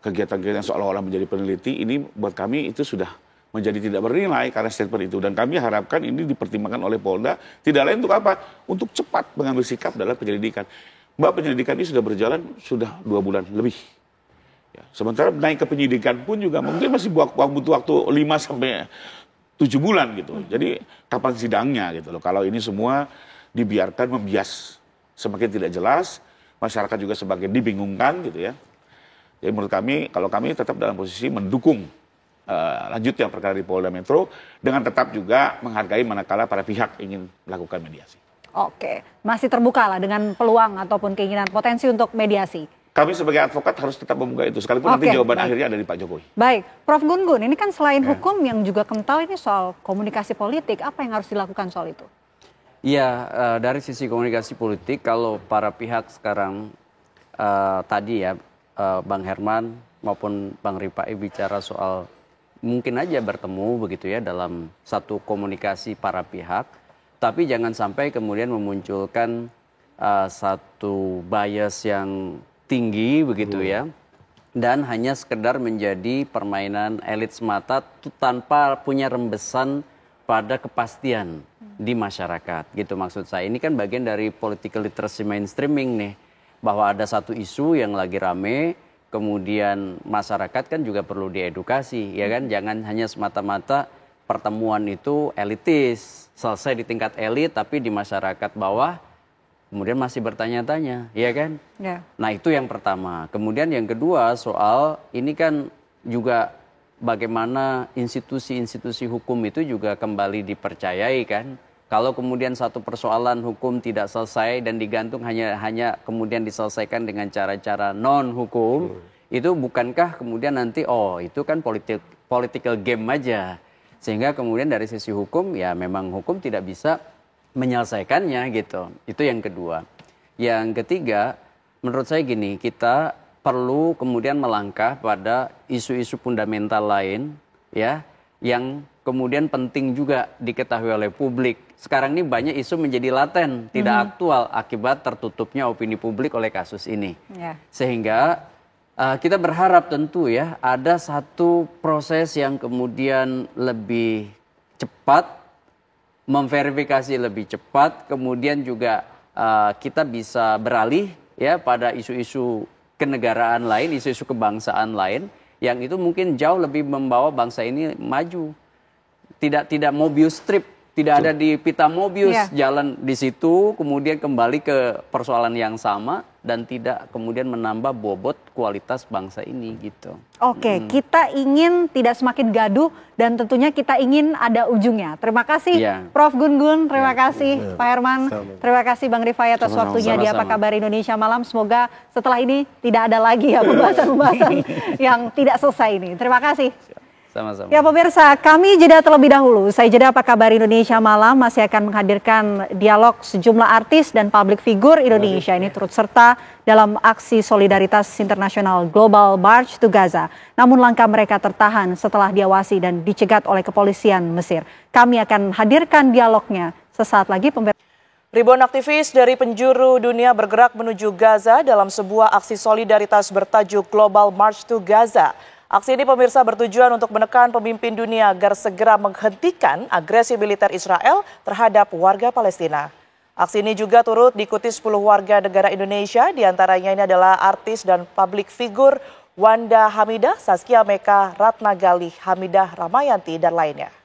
kegiatan-kegiatan seolah-olah menjadi peneliti, ini buat kami itu sudah menjadi tidak bernilai karena statement itu. Dan kami harapkan ini dipertimbangkan oleh Polda, tidak lain untuk apa? Untuk cepat mengambil sikap dalam penyelidikan. Mbak, penyelidikan ini sudah berjalan sudah 2 bulan lebih. Ya, sementara naik ke penyidikan pun juga mungkin masih butuh waktu 5 sampai 7 bulan gitu. Jadi kapan sidangnya gitu loh. Kalau ini semua dibiarkan membias semakin tidak jelas, masyarakat juga semakin dibingungkan gitu ya. Jadi menurut kami, kalau kami tetap dalam posisi mendukung lanjutnya perkara di Polda Metro dengan tetap juga menghargai manakala para pihak ingin melakukan mediasi. Oke, masih terbuka lah dengan peluang ataupun keinginan potensi untuk mediasi. Kami sebagai advokat harus tetap membuka itu, sekalipun nanti jawaban akhirnya ada di Pak Jokowi. Baik, Prof. Gun-Gun, ini kan selain hukum yang juga kental ini soal komunikasi politik, apa yang harus dilakukan soal itu? Ya, dari sisi komunikasi politik, kalau para pihak sekarang tadi ya, Bang Herman maupun Bang Rifai bicara soal mungkin aja bertemu begitu ya dalam satu komunikasi para pihak, tapi jangan sampai kemudian memunculkan satu bias yang tinggi begitu ya, dan hanya sekedar menjadi permainan elit semata tanpa punya rembesan pada kepastian di masyarakat gitu maksud saya. Ini kan bagian dari political literacy mainstreaming nih, bahwa ada satu isu yang lagi rame, kemudian masyarakat kan juga perlu diedukasi, ya kan? Jangan hanya semata-mata pertemuan itu elitis, selesai di tingkat elit, tapi di masyarakat bawah kemudian masih bertanya-tanya, ya kan? Ya. Nah itu yang pertama. Kemudian yang kedua soal ini kan juga bagaimana institusi-institusi hukum itu juga kembali dipercayai kan. Kalau kemudian satu persoalan hukum tidak selesai dan digantung hanya kemudian diselesaikan dengan cara-cara non hukum, itu bukankah kemudian nanti itu kan political game aja. Sehingga kemudian dari sisi hukum ya memang hukum tidak bisa menyelesaikannya gitu. Itu yang kedua. Yang ketiga, menurut saya gini, kita perlu kemudian melangkah pada isu-isu fundamental lain ya yang kemudian penting juga diketahui oleh publik. Sekarang ini banyak isu menjadi laten, tidak aktual akibat tertutupnya opini publik oleh kasus ini. Ya. Sehingga kita berharap tentu ya ada satu proses yang kemudian lebih cepat, memverifikasi lebih cepat, kemudian juga kita bisa beralih ya pada isu-isu kenegaraan lain, isu-isu kebangsaan lain yang itu mungkin jauh lebih membawa bangsa ini maju. Tidak Mobius strip, tidak ada di pita Mobius jalan di situ, kemudian kembali ke persoalan yang sama dan tidak kemudian menambah bobot kualitas bangsa ini gitu. Oke, kita ingin tidak semakin gaduh dan tentunya kita ingin ada ujungnya. Terima kasih Prof. Gun-Gun, terima kasih Pak Herman, terima kasih Bang Rifai atas waktunya di Apa Kabar Indonesia Malam. Semoga setelah ini tidak ada lagi ya pembahasan-pembahasan yang tidak selesai ini. Terima kasih. Sama-sama. Ya pemirsa, kami jeda terlebih dahulu. Saya jeda Apa Kabar Indonesia Malam masih akan menghadirkan dialog sejumlah artis dan publik figur Indonesia ini turut serta dalam aksi solidaritas internasional Global March to Gaza. Namun langkah mereka tertahan setelah diawasi dan dicegat oleh kepolisian Mesir. Kami akan hadirkan dialognya sesaat lagi pemirsa. Ribuan aktivis dari penjuru dunia bergerak menuju Gaza dalam sebuah aksi solidaritas bertajuk Global March to Gaza. Aksi ini pemirsa bertujuan untuk menekan pemimpin dunia agar segera menghentikan agresi militer Israel terhadap warga Palestina. Aksi ini juga turut diikuti 10 warga negara Indonesia, diantaranya ini adalah artis dan publik figur Wanda Hamidah, Saskia Meka, Ratna Gali, Hamidah Ramayanti, dan lainnya.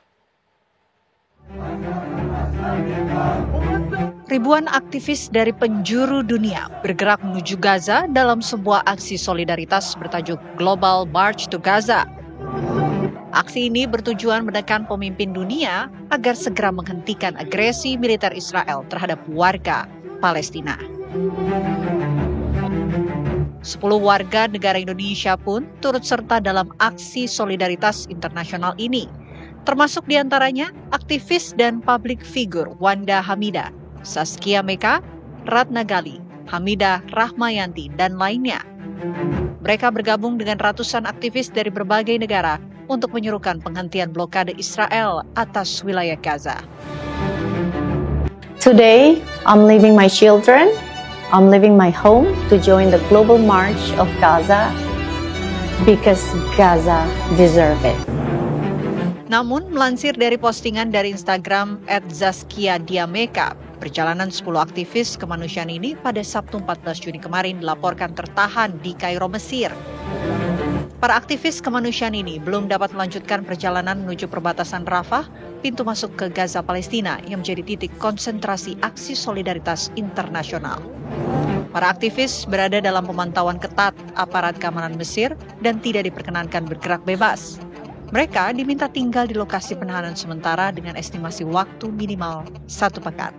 Ribuan aktivis dari penjuru dunia bergerak menuju Gaza dalam sebuah aksi solidaritas bertajuk Global March to Gaza. Aksi ini bertujuan menekan pemimpin dunia agar segera menghentikan agresi militer Israel terhadap warga Palestina. 10 warga negara Indonesia pun turut serta dalam aksi solidaritas internasional ini, termasuk diantaranya aktivis dan publik figur Wanda Hamidah, Saskia Meka, Ratna Gali, Hamidah Rahmayanti, dan lainnya. Mereka bergabung dengan ratusan aktivis dari berbagai negara untuk menyerukan penghentian blokade Israel atas wilayah Gaza. Today, I'm leaving my children, I'm leaving my home to join the global march of Gaza because Gaza deserves it. Namun, melansir dari postingan dari Instagram @zaskiadiameka, perjalanan 10 aktivis kemanusiaan ini pada Sabtu 14 Juni kemarin dilaporkan tertahan di Kairo, Mesir. Para aktivis kemanusiaan ini belum dapat melanjutkan perjalanan menuju perbatasan Rafah, pintu masuk ke Gaza, Palestina, yang menjadi titik konsentrasi aksi solidaritas internasional. Para aktivis berada dalam pemantauan ketat aparat keamanan Mesir dan tidak diperkenankan bergerak bebas. Mereka diminta tinggal di lokasi penahanan sementara dengan estimasi waktu minimal 1 pekan.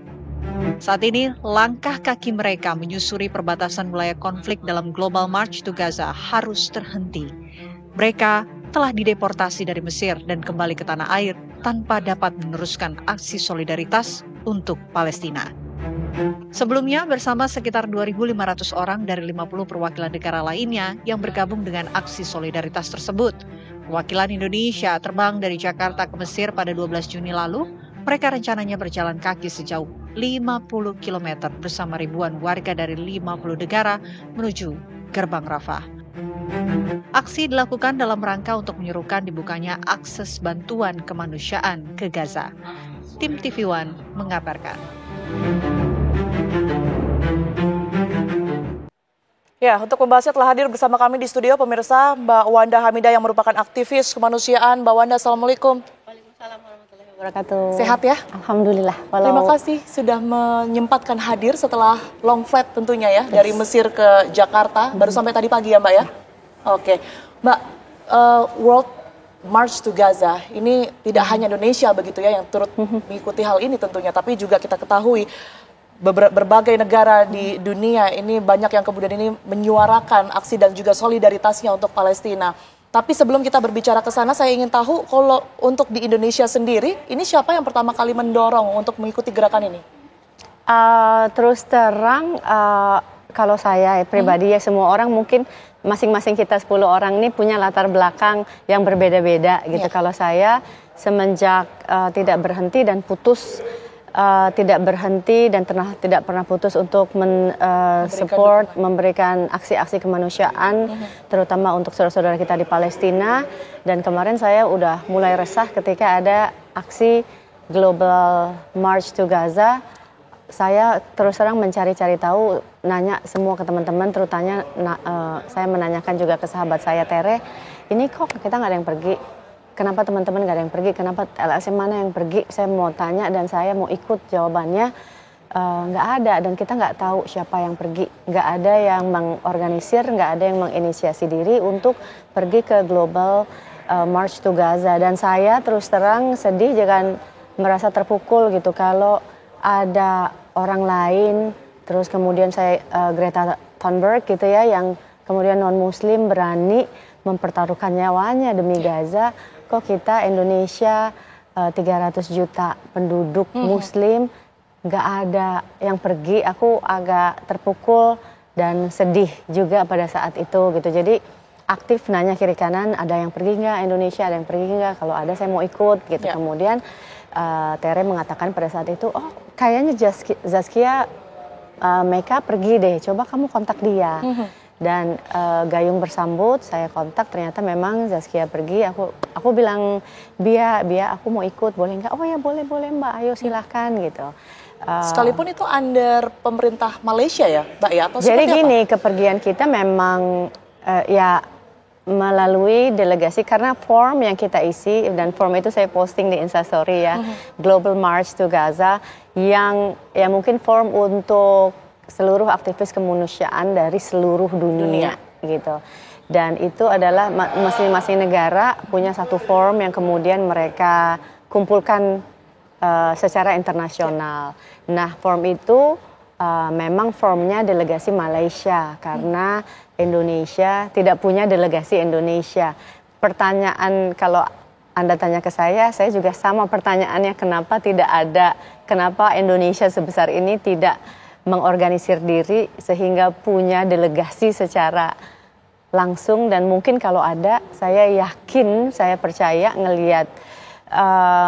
Saat ini, langkah kaki mereka menyusuri perbatasan wilayah konflik dalam Global March to Gaza harus terhenti. Mereka telah dideportasi dari Mesir dan kembali ke tanah air tanpa dapat meneruskan aksi solidaritas untuk Palestina. Sebelumnya, bersama sekitar 2.500 orang dari 50 perwakilan negara lainnya yang bergabung dengan aksi solidaritas tersebut, perwakilan Indonesia terbang dari Jakarta ke Mesir pada 12 Juni lalu. Mereka rencananya berjalan kaki sejauh 50 km bersama ribuan warga dari 50 negara menuju gerbang Rafah. Aksi dilakukan dalam rangka untuk menyerukan dibukanya akses bantuan kemanusiaan ke Gaza. Tim TV One mengabarkan. Ya, untuk membahasnya telah hadir bersama kami di studio pemirsa Mbak Wanda Hamidah yang merupakan aktivis kemanusiaan. Mbak Wanda, Assalamualaikum. Waalaikumsalam warahmatullahi wabarakatuh. Sehat ya? Alhamdulillah. Terima kasih sudah menyempatkan hadir setelah long flight tentunya ya, dari Mesir ke Jakarta. Baru sampai tadi pagi ya Mbak ya? Oke. Mbak, World March to Gaza ini tidak hanya Indonesia begitu ya yang turut mengikuti hal ini tentunya, tapi juga kita ketahui berbagai negara di dunia ini banyak yang kemudian ini menyuarakan aksi dan juga solidaritasnya untuk Palestina. Tapi sebelum kita berbicara ke sana, saya ingin tahu kalau untuk di Indonesia sendiri, ini siapa yang pertama kali mendorong untuk mengikuti gerakan ini? Terus terang, kalau saya pribadi ya semua orang mungkin masing-masing kita 10 orang ini punya latar belakang yang berbeda-beda gitu. Kalau saya semenjak tidak berhenti dan putus, tidak berhenti dan tidak pernah putus untuk support, memberikan aksi-aksi kemanusiaan, terutama untuk saudara-saudara kita di Palestina. Dan kemarin saya udah mulai resah ketika ada aksi Global March to Gaza. Saya terus terang mencari-cari tahu, nanya semua ke teman-teman, terutama saya menanyakan juga ke sahabat saya Tere, ini kok kita nggak ada yang pergi? Kenapa teman-teman nggak ada yang pergi? Kenapa LSM mana yang pergi? Saya mau tanya dan saya mau ikut, jawabannya nggak ada dan kita nggak tahu siapa yang pergi. Nggak ada yang mengorganisir, nggak ada yang menginisiasi diri untuk pergi ke Global March to Gaza. Dan saya terus terang sedih, jangan merasa terpukul gitu kalau ada orang lain, terus kemudian saya Greta Thunberg gitu ya, yang kemudian non-muslim berani mempertaruhkan nyawanya demi Gaza. Kok kita Indonesia 300 juta penduduk muslim nggak ada yang pergi. Aku agak terpukul dan sedih juga pada saat itu gitu. Jadi aktif nanya kiri kanan, ada yang pergi nggak Indonesia, ada yang pergi nggak, kalau ada saya mau ikut gitu. Kemudian Tere mengatakan pada saat itu, oh kayaknya Zaskia Meka pergi deh, coba kamu kontak dia. Dan gayung bersambut, saya kontak, ternyata memang Zaskia pergi. Aku bilang, Bia aku mau ikut, boleh nggak? Oh ya boleh Mbak, ayo silahkan gitu. Sekalipun itu under pemerintah Malaysia ya Mbak ya? Atau jadi gini, kepergian kita memang ya melalui delegasi, karena form yang kita isi, dan form itu saya posting di Instastory ya, Global March to Gaza, yang ya mungkin form untuk seluruh aktivis kemanusiaan dari seluruh dunia gitu. Dan itu adalah masing-masing negara punya satu form yang kemudian mereka kumpulkan secara internasional. Nah, form itu memang formnya delegasi Malaysia, karena Indonesia tidak punya delegasi Indonesia. Pertanyaan kalau Anda tanya ke saya juga sama pertanyaannya, kenapa Indonesia sebesar ini tidak mengorganisir diri sehingga punya delegasi secara langsung. Dan mungkin kalau ada, saya yakin, saya percaya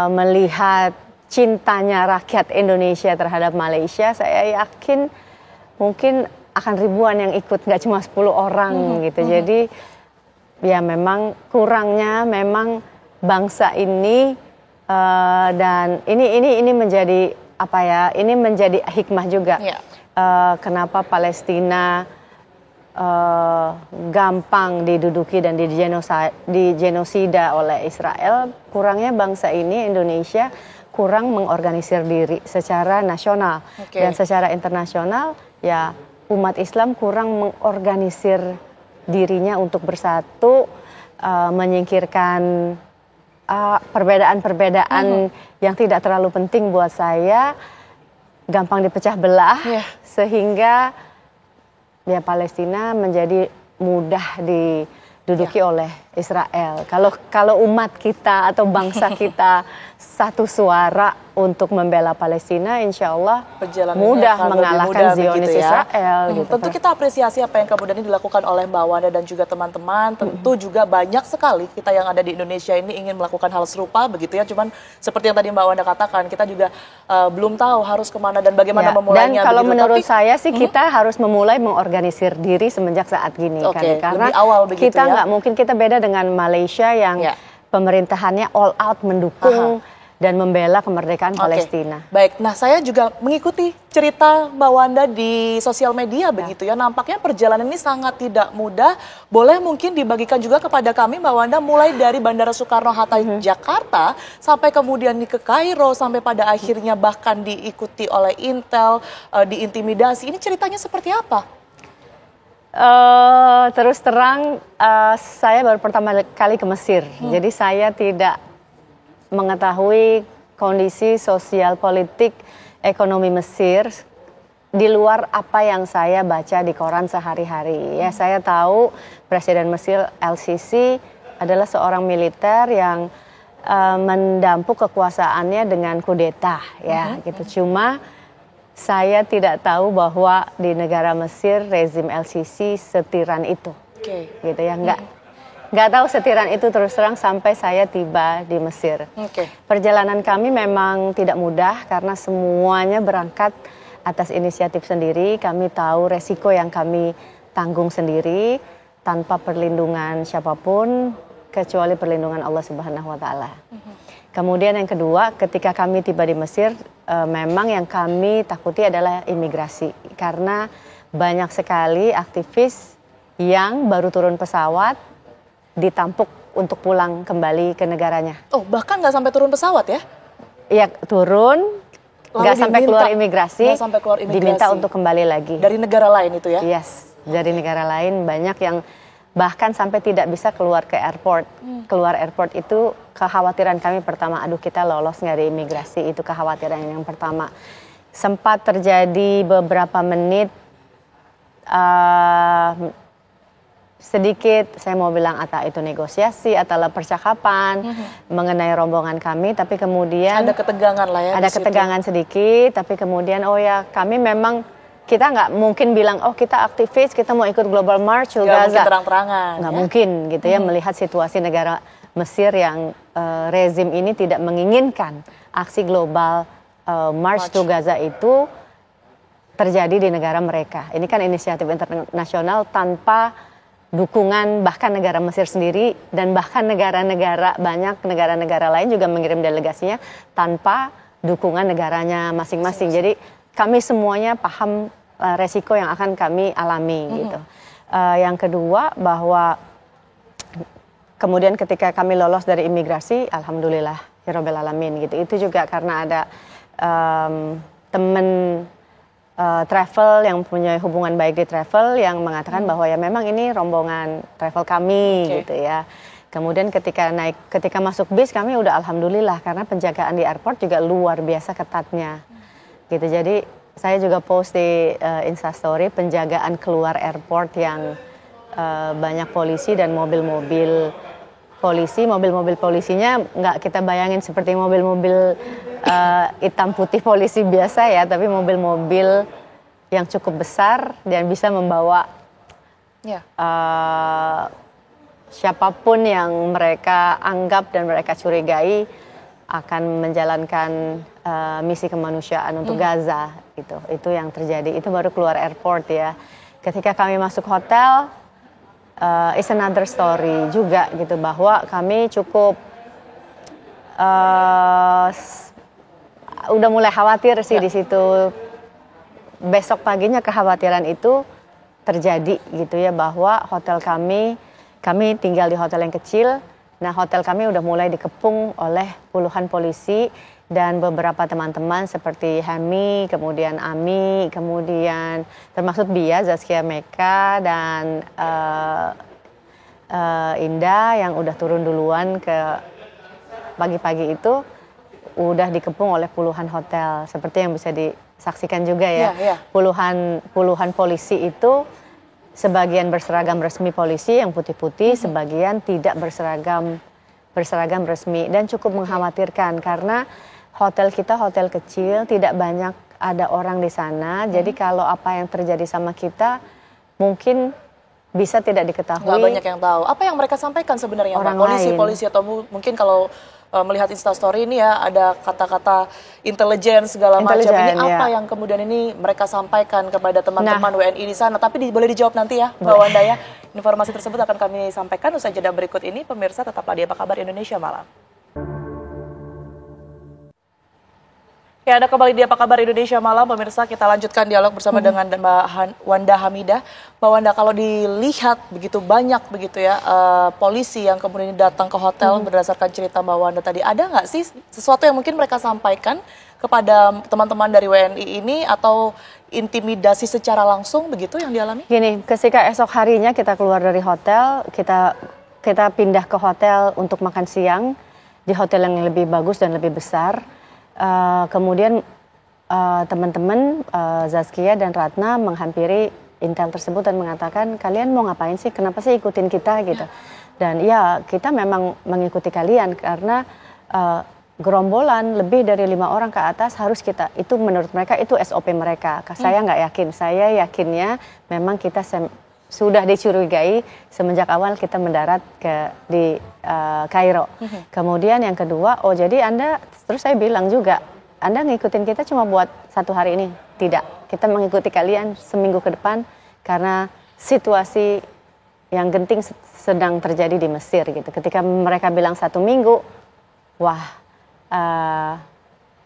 melihat cintanya rakyat Indonesia terhadap Malaysia, saya yakin mungkin akan ribuan yang ikut, nggak cuma 10 orang gitu. Jadi ya memang kurangnya memang bangsa ini dan ini menjadi apa ya? Ini menjadi hikmah juga. Kenapa Palestina gampang diduduki dan digenosida oleh Israel? Kurangnya bangsa ini, Indonesia, kurang mengorganisir diri secara nasional dan secara internasional. Ya, umat Islam kurang mengorganisir dirinya untuk bersatu, menyingkirkan perbedaan-perbedaan yang tidak terlalu penting buat saya, gampang dipecah belah, sehingga ya Palestina menjadi mudah diduduki oleh Israel. Kalau umat kita atau bangsa kita satu suara untuk membela Palestina, insya Allah mudah mengalahkan Zionis Israel. Gitu. Tentu kita apresiasi apa yang kemudian dilakukan oleh Mbak Wanda dan juga teman-teman. Tentu juga banyak sekali kita yang ada di Indonesia ini ingin melakukan hal serupa begitu ya. Cuman seperti yang tadi Mbak Wanda katakan, kita juga belum tahu harus kemana dan bagaimana memulainya. Dan kalau begitu. menurut saya sih kita harus memulai mengorganisir diri semenjak saat gini. Karena lebih awal begitu kita nggak mungkin, kita beda dengan Malaysia yang pemerintahannya all out mendukung dan membela kemerdekaan Palestina. Baik, nah saya juga mengikuti cerita Mbak Wanda di sosial media begitu ya. Nampaknya perjalanan ini sangat tidak mudah. Boleh mungkin dibagikan juga kepada kami Mbak Wanda mulai dari Bandara Soekarno-Hatta Jakarta sampai kemudian ke Kairo sampai pada akhirnya bahkan diikuti oleh Intel, diintimidasi. Ini ceritanya seperti apa? Terus terang saya baru pertama kali ke Mesir. Jadi saya tidak mengetahui kondisi sosial, politik, ekonomi Mesir di luar apa yang saya baca di koran sehari-hari. Ya, saya tahu Presiden Mesir El-Sisi adalah seorang militer yang mendampuk kekuasaannya dengan kudeta, ya, gitu. Cuma saya tidak tahu bahwa di negara Mesir rezim El-Sisi setiran itu, gitu ya, nggak tahu setiran itu terus terang sampai saya tiba di Mesir. Perjalanan kami memang tidak mudah karena semuanya berangkat atas inisiatif sendiri. Kami tahu resiko yang kami tanggung sendiri tanpa perlindungan siapapun kecuali perlindungan Allah Subhanahu wa Ta'ala. Kemudian yang kedua, ketika kami tiba di Mesir, memang yang kami takuti adalah imigrasi karena banyak sekali aktivis yang baru turun pesawat ditampuk untuk pulang kembali ke negaranya. Oh, bahkan nggak sampai turun pesawat ya? Iya, turun, nggak sampai keluar imigrasi, diminta untuk kembali lagi. Dari negara lain itu ya? Yes, dari negara lain banyak yang bahkan sampai tidak bisa keluar ke airport. Keluar airport itu kekhawatiran kami pertama, aduh kita lolos nggak di imigrasi, itu kekhawatiran yang pertama. Sempat terjadi beberapa menit, sedikit saya mau bilang atau itu negosiasi atau percakapan mengenai rombongan kami, tapi kemudian ada ketegangan lah ya. Ada ketegangan sedikit, tapi kemudian oh ya kami memang kita nggak mungkin bilang oh kita aktivis kita mau ikut Global March to Gaza. Mungkin terang-terangan. Nggak mungkin gitu ya melihat situasi negara Mesir yang rezim ini tidak menginginkan aksi Global March to Gaza itu terjadi di negara mereka. Ini kan inisiatif internasional tanpa dukungan bahkan negara Mesir sendiri dan bahkan negara-negara banyak negara-negara lain juga mengirim delegasinya tanpa dukungan negaranya masing-masing. Jadi kami semuanya paham resiko yang akan kami alami gitu. Yang kedua bahwa kemudian ketika kami lolos dari imigrasi, alhamdulillah ya Rabbil Alamin gitu. Itu juga karena ada teman travel yang punya hubungan baik di travel yang mengatakan bahwa ya memang ini rombongan travel kami gitu ya. Kemudian ketika masuk bis kami udah alhamdulillah karena penjagaan di airport juga luar biasa ketatnya. Gitu. Jadi saya juga post di Instastory penjagaan keluar airport yang banyak polisi dan mobil-mobil polisi. Mobil-mobil polisinya nggak kita bayangin seperti mobil-mobil hitam putih polisi biasa ya, tapi mobil-mobil yang cukup besar dan bisa membawa siapapun yang mereka anggap dan mereka curigai akan menjalankan misi kemanusiaan untuk Gaza gitu. Itu yang terjadi. Itu baru keluar airport ya. Ketika kami masuk hotel, is another story juga gitu bahwa kami cukup udah mulai khawatir sih di situ. Besok paginya kekhawatiran itu terjadi gitu ya bahwa hotel kami tinggal di hotel yang kecil. Nah, hotel kami udah mulai dikepung oleh puluhan polisi dan beberapa teman-teman seperti Hemi, kemudian Ami, kemudian termasuk Bia, Zaskia Meka dan Indah yang udah turun duluan ke pagi-pagi itu udah dikepung oleh puluhan hotel seperti yang bisa disaksikan juga ya. Puluhan polisi itu sebagian berseragam resmi polisi yang putih-putih, sebagian tidak berseragam resmi dan cukup mengkhawatirkan karena hotel kita hotel kecil, tidak banyak ada orang di sana. Jadi kalau apa yang terjadi sama kita mungkin bisa tidak diketahui. Nggak banyak yang tahu. Apa yang mereka sampaikan sebenarnya orang polisi atau mungkin kalau melihat Instastory ini ya ada kata-kata intelijen segala macam. Ini apa yang kemudian ini mereka sampaikan kepada teman-teman WNI di sana? Tapi boleh dijawab nanti ya Mbak Wanda ya. Informasi tersebut akan kami sampaikan usai jeda berikut ini. Pemirsa tetaplah di Apa Kabar Indonesia Malam. Oke, ada kembali di Apa Kabar Indonesia Malam, pemirsa. Kita lanjutkan dialog bersama dengan Mbak Wanda Hamidah. Mbak Wanda, kalau dilihat begitu banyak begitu ya polisi yang kemudian datang ke hotel berdasarkan cerita Mbak Wanda tadi, ada nggak sih sesuatu yang mungkin mereka sampaikan kepada teman-teman dari WNI ini atau intimidasi secara langsung begitu yang dialami? Gini, ketika esok harinya kita keluar dari hotel, kita pindah ke hotel untuk makan siang di hotel yang lebih bagus dan lebih besar. Kemudian teman-teman Zaskia dan Ratna menghampiri Intel tersebut dan mengatakan, kalian mau ngapain sih? Kenapa sih ikutin kita gitu? Dan ya kita memang mengikuti kalian karena gerombolan lebih dari 5 orang ke atas harus kita, itu menurut mereka itu SOP mereka. Saya nggak yakin, saya yakinnya memang kita sudah dicurigai semenjak awal kita mendarat di Kairo. Kemudian yang kedua, oh jadi Anda, terus saya bilang juga, Anda ngikutin kita cuma buat 1 hari ini? Tidak, kita mengikuti kalian seminggu ke depan karena situasi yang genting sedang terjadi di Mesir gitu. Ketika mereka bilang 1 minggu, wah,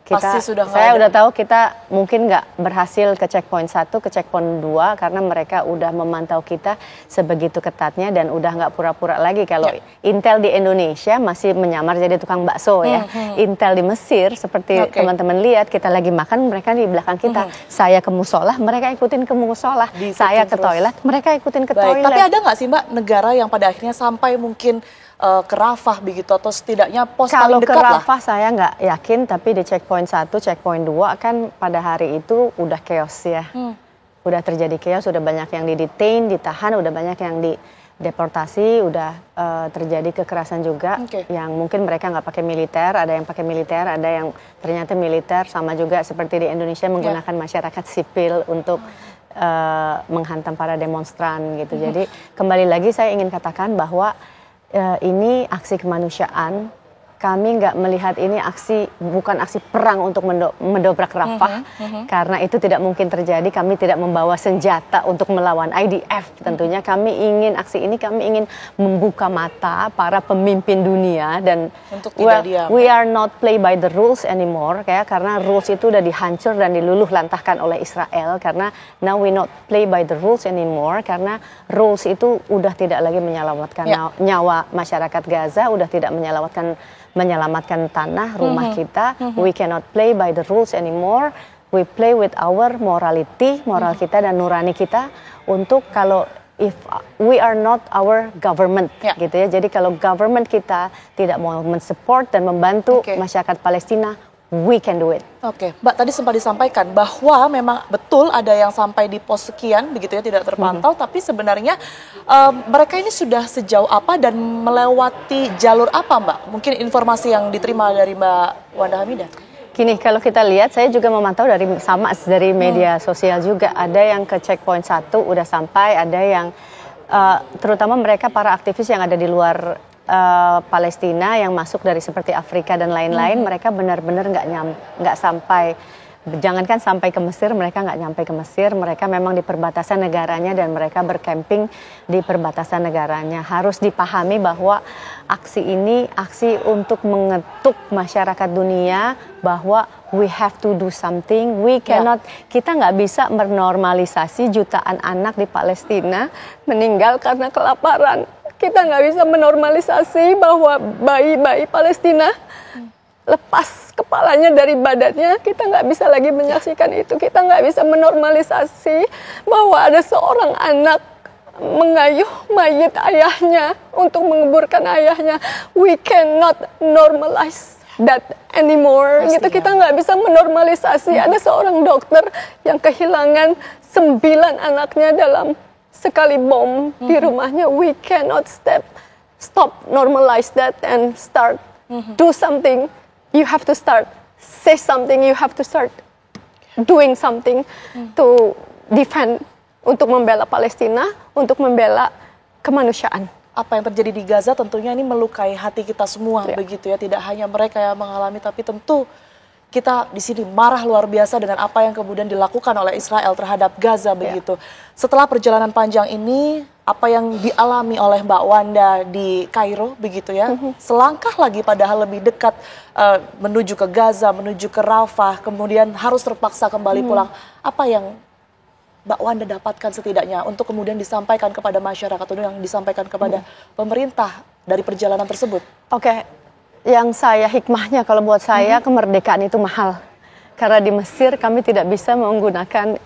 saya udah tahu kita mungkin nggak berhasil ke checkpoint 1, ke checkpoint 2 karena mereka udah memantau kita sebegitu ketatnya dan udah nggak pura-pura lagi kalau Intel di Indonesia masih menyamar jadi tukang bakso ya. Intel di Mesir seperti teman-teman lihat kita lagi makan mereka di belakang kita. Saya ke musola, mereka ikutin ke musola. Saya ke toilet, mereka ikutin ke toilet. Tapi ada nggak sih Mbak negara yang pada akhirnya sampai mungkin ke Rafah begitu atau setidaknya pos paling dekat lah? Kalau ke Rafah saya nggak yakin, tapi di checkpoint 1, checkpoint 2 kan pada hari itu udah chaos ya. Udah terjadi chaos, udah banyak yang didetain, ditahan, udah banyak yang dideportasi, udah terjadi kekerasan juga yang mungkin mereka nggak pakai militer, ada yang pakai militer, ada yang ternyata militer, sama juga seperti di Indonesia menggunakan masyarakat sipil untuk menghantam para demonstran gitu. Jadi kembali lagi saya ingin katakan bahwa ini aksi kemanusiaan. Kami nggak melihat ini bukan aksi perang untuk mendobrak Rafah, karena itu tidak mungkin terjadi. Kami tidak membawa senjata untuk melawan IDF. Tentunya kami ingin kami ingin membuka mata para pemimpin dunia dan we are not play by the rules anymore, karena rules itu udah dihancur dan diluluh lantahkan oleh Israel. Karena now we not play by the rules anymore, karena rules itu udah tidak lagi menyelamatkan nyawa masyarakat Gaza, udah tidak menyelamatkan tanah rumah kita. We cannot play by the rules anymore. We play with our morality, moral kita dan nurani kita untuk if we are not our government gitu ya. Jadi kalau government kita tidak mau mensupport dan membantu masyarakat Palestina, we can do it. Oke, Mbak tadi sempat disampaikan bahwa memang betul ada yang sampai di pos sekian begitu ya, tidak terpantau, tapi sebenarnya mereka ini sudah sejauh apa dan melewati jalur apa Mbak? Mungkin informasi yang diterima dari Mbak Wanda Hamidah. Gini, kalau kita lihat, saya juga memantau dari media sosial juga. Ada yang ke checkpoint 1 udah sampai, ada yang terutama mereka para aktivis yang ada di luar Palestina yang masuk dari seperti Afrika dan lain-lain, mereka benar-benar nggak sampai, jangankan sampai ke Mesir, mereka nggak nyampe ke Mesir, mereka memang di perbatasan negaranya dan mereka bercamping di perbatasan negaranya. Harus dipahami bahwa aksi ini aksi untuk mengetuk masyarakat dunia bahwa we have to do something, we cannot, kita nggak bisa menormalisasi jutaan anak di Palestina meninggal karena kelaparan. Kita nggak bisa menormalisasi bahwa bayi-bayi Palestina lepas kepalanya dari badannya. Kita nggak bisa lagi menyaksikan itu. Kita nggak bisa menormalisasi bahwa ada seorang anak mengayuh mayit ayahnya untuk menguburkan ayahnya. We cannot normalize that anymore. Gitu. Kita nggak bisa menormalisasi. Ada seorang dokter yang kehilangan 9 anaknya dalam sekali bom di rumahnya. We cannot stop normalize that and start do something. You have to start say something. You have to start doing something to defend, untuk membela Palestina, untuk membela kemanusiaan. Apa yang terjadi di Gaza tentunya ini melukai hati kita semua begitu ya. Tidak hanya mereka yang mengalami, tapi tentu kita di sini marah luar biasa dengan apa yang kemudian dilakukan oleh Israel terhadap Gaza begitu. Setelah perjalanan panjang ini, apa yang dialami oleh Mbak Wanda di Kairo begitu ya, selangkah lagi padahal lebih dekat menuju ke Gaza, menuju ke Rafah, kemudian harus terpaksa kembali pulang. Apa yang Mbak Wanda dapatkan setidaknya untuk kemudian disampaikan kepada masyarakat atau yang disampaikan kepada pemerintah dari perjalanan tersebut? Oke. Yang saya hikmahnya kalau buat saya kemerdekaan itu mahal. Karena di Mesir kami tidak bisa menggunakan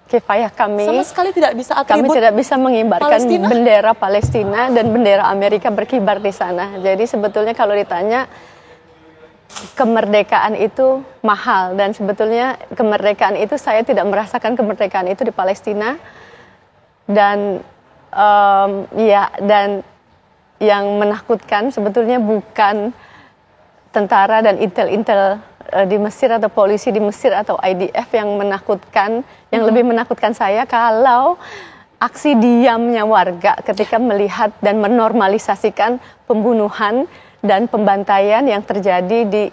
kifayah kami. Sama sekali tidak bisa atribut kami tidak bisa mengibarkan Palestina? Bendera Palestina dan bendera Amerika berkibar di sana. Jadi sebetulnya kalau ditanya kemerdekaan itu mahal dan sebetulnya kemerdekaan itu saya tidak merasakan kemerdekaan itu di Palestina dan dan yang menakutkan sebetulnya bukan tentara dan intel-intel di Mesir atau polisi di Mesir atau IDF yang menakutkan, yang lebih menakutkan saya kalau aksi diamnya warga ketika melihat dan menormalisasikan pembunuhan dan pembantaian yang terjadi di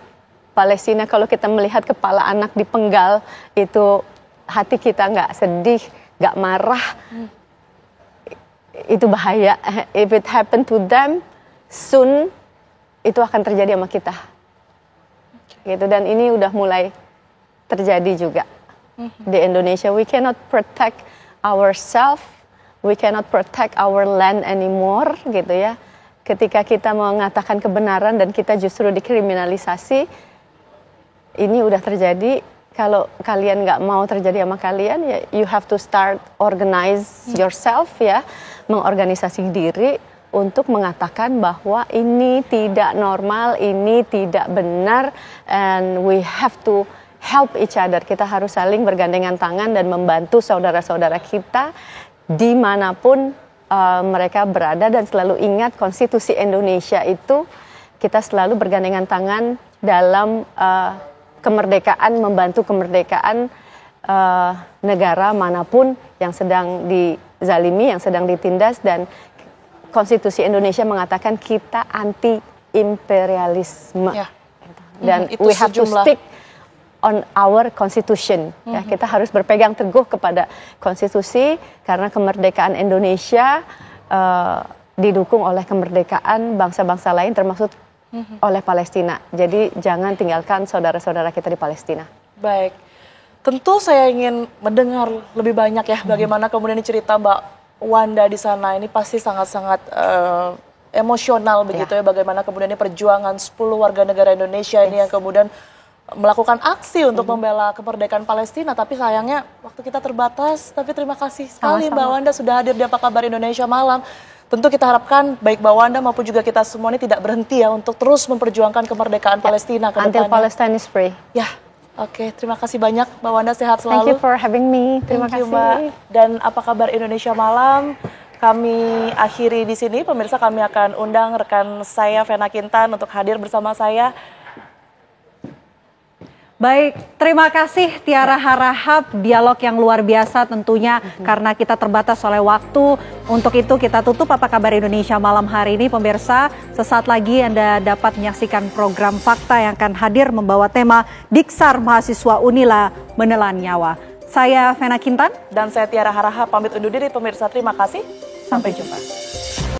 Palestina. Kalau kita melihat kepala anak dipenggal, itu hati kita nggak sedih, nggak marah. Itu bahaya. If it happen to them, soon itu akan terjadi sama kita. Gitu, dan ini udah mulai terjadi juga di Indonesia. We cannot protect ourselves, we cannot protect our land anymore, gitu ya. Ketika kita mengatakan kebenaran dan kita justru dikriminalisasi, ini udah terjadi. Kalau kalian nggak mau terjadi sama kalian, ya you have to start organize yourself ya, mengorganisasi diri untuk mengatakan bahwa ini tidak normal, ini tidak benar, and we have to help each other. Kita harus saling bergandengan tangan dan membantu saudara-saudara kita dimanapun mereka berada, dan selalu ingat konstitusi Indonesia itu kita selalu bergandengan tangan dalam kemerdekaan, membantu kemerdekaan negara manapun yang sedang dizalimi, yang sedang ditindas, dan konstitusi Indonesia mengatakan kita anti imperialisme. Ya. Dan we have to stick on our constitution. Ya, kita harus berpegang teguh kepada konstitusi karena kemerdekaan Indonesia didukung oleh kemerdekaan bangsa-bangsa lain termasuk oleh Palestina. Jadi jangan tinggalkan saudara-saudara kita di Palestina. Baik, tentu saya ingin mendengar lebih banyak ya bagaimana kemudian cerita Mbak Wanda di sana. Ini pasti sangat-sangat emosional begitu ya, bagaimana kemudian ini perjuangan 10 warga negara Indonesia ini yang kemudian melakukan aksi untuk membela kemerdekaan Palestina. Tapi sayangnya waktu kita terbatas. Tapi terima kasih sekali Mbak Wanda sudah hadir di Apa Kabar Indonesia Malam. Tentu kita harapkan baik Mbak Wanda maupun juga kita semua ini tidak berhenti ya untuk terus memperjuangkan kemerdekaan Palestina ke depannya. Until Palestine is free. Ya, oke. Terima kasih banyak Mbak Wanda, sehat selalu. Thank you for having me. Terima kasih Mbak. Dan Apa Kabar Indonesia Malam kami akhiri di sini. Pemirsa, kami akan undang rekan saya Vena Kintan untuk hadir bersama saya. Baik, terima kasih Tiara Harahap, dialog yang luar biasa tentunya karena kita terbatas oleh waktu. Untuk itu kita tutup Apa Kabar Indonesia Malam hari ini. Pemirsa, sesaat lagi Anda dapat menyaksikan program Fakta yang akan hadir membawa tema Diksar Mahasiswa Unila Menelan Nyawa. Saya Vena Kintan. Dan saya Tiara Harahap pamit undur diri pemirsa, terima kasih. Sampai jumpa.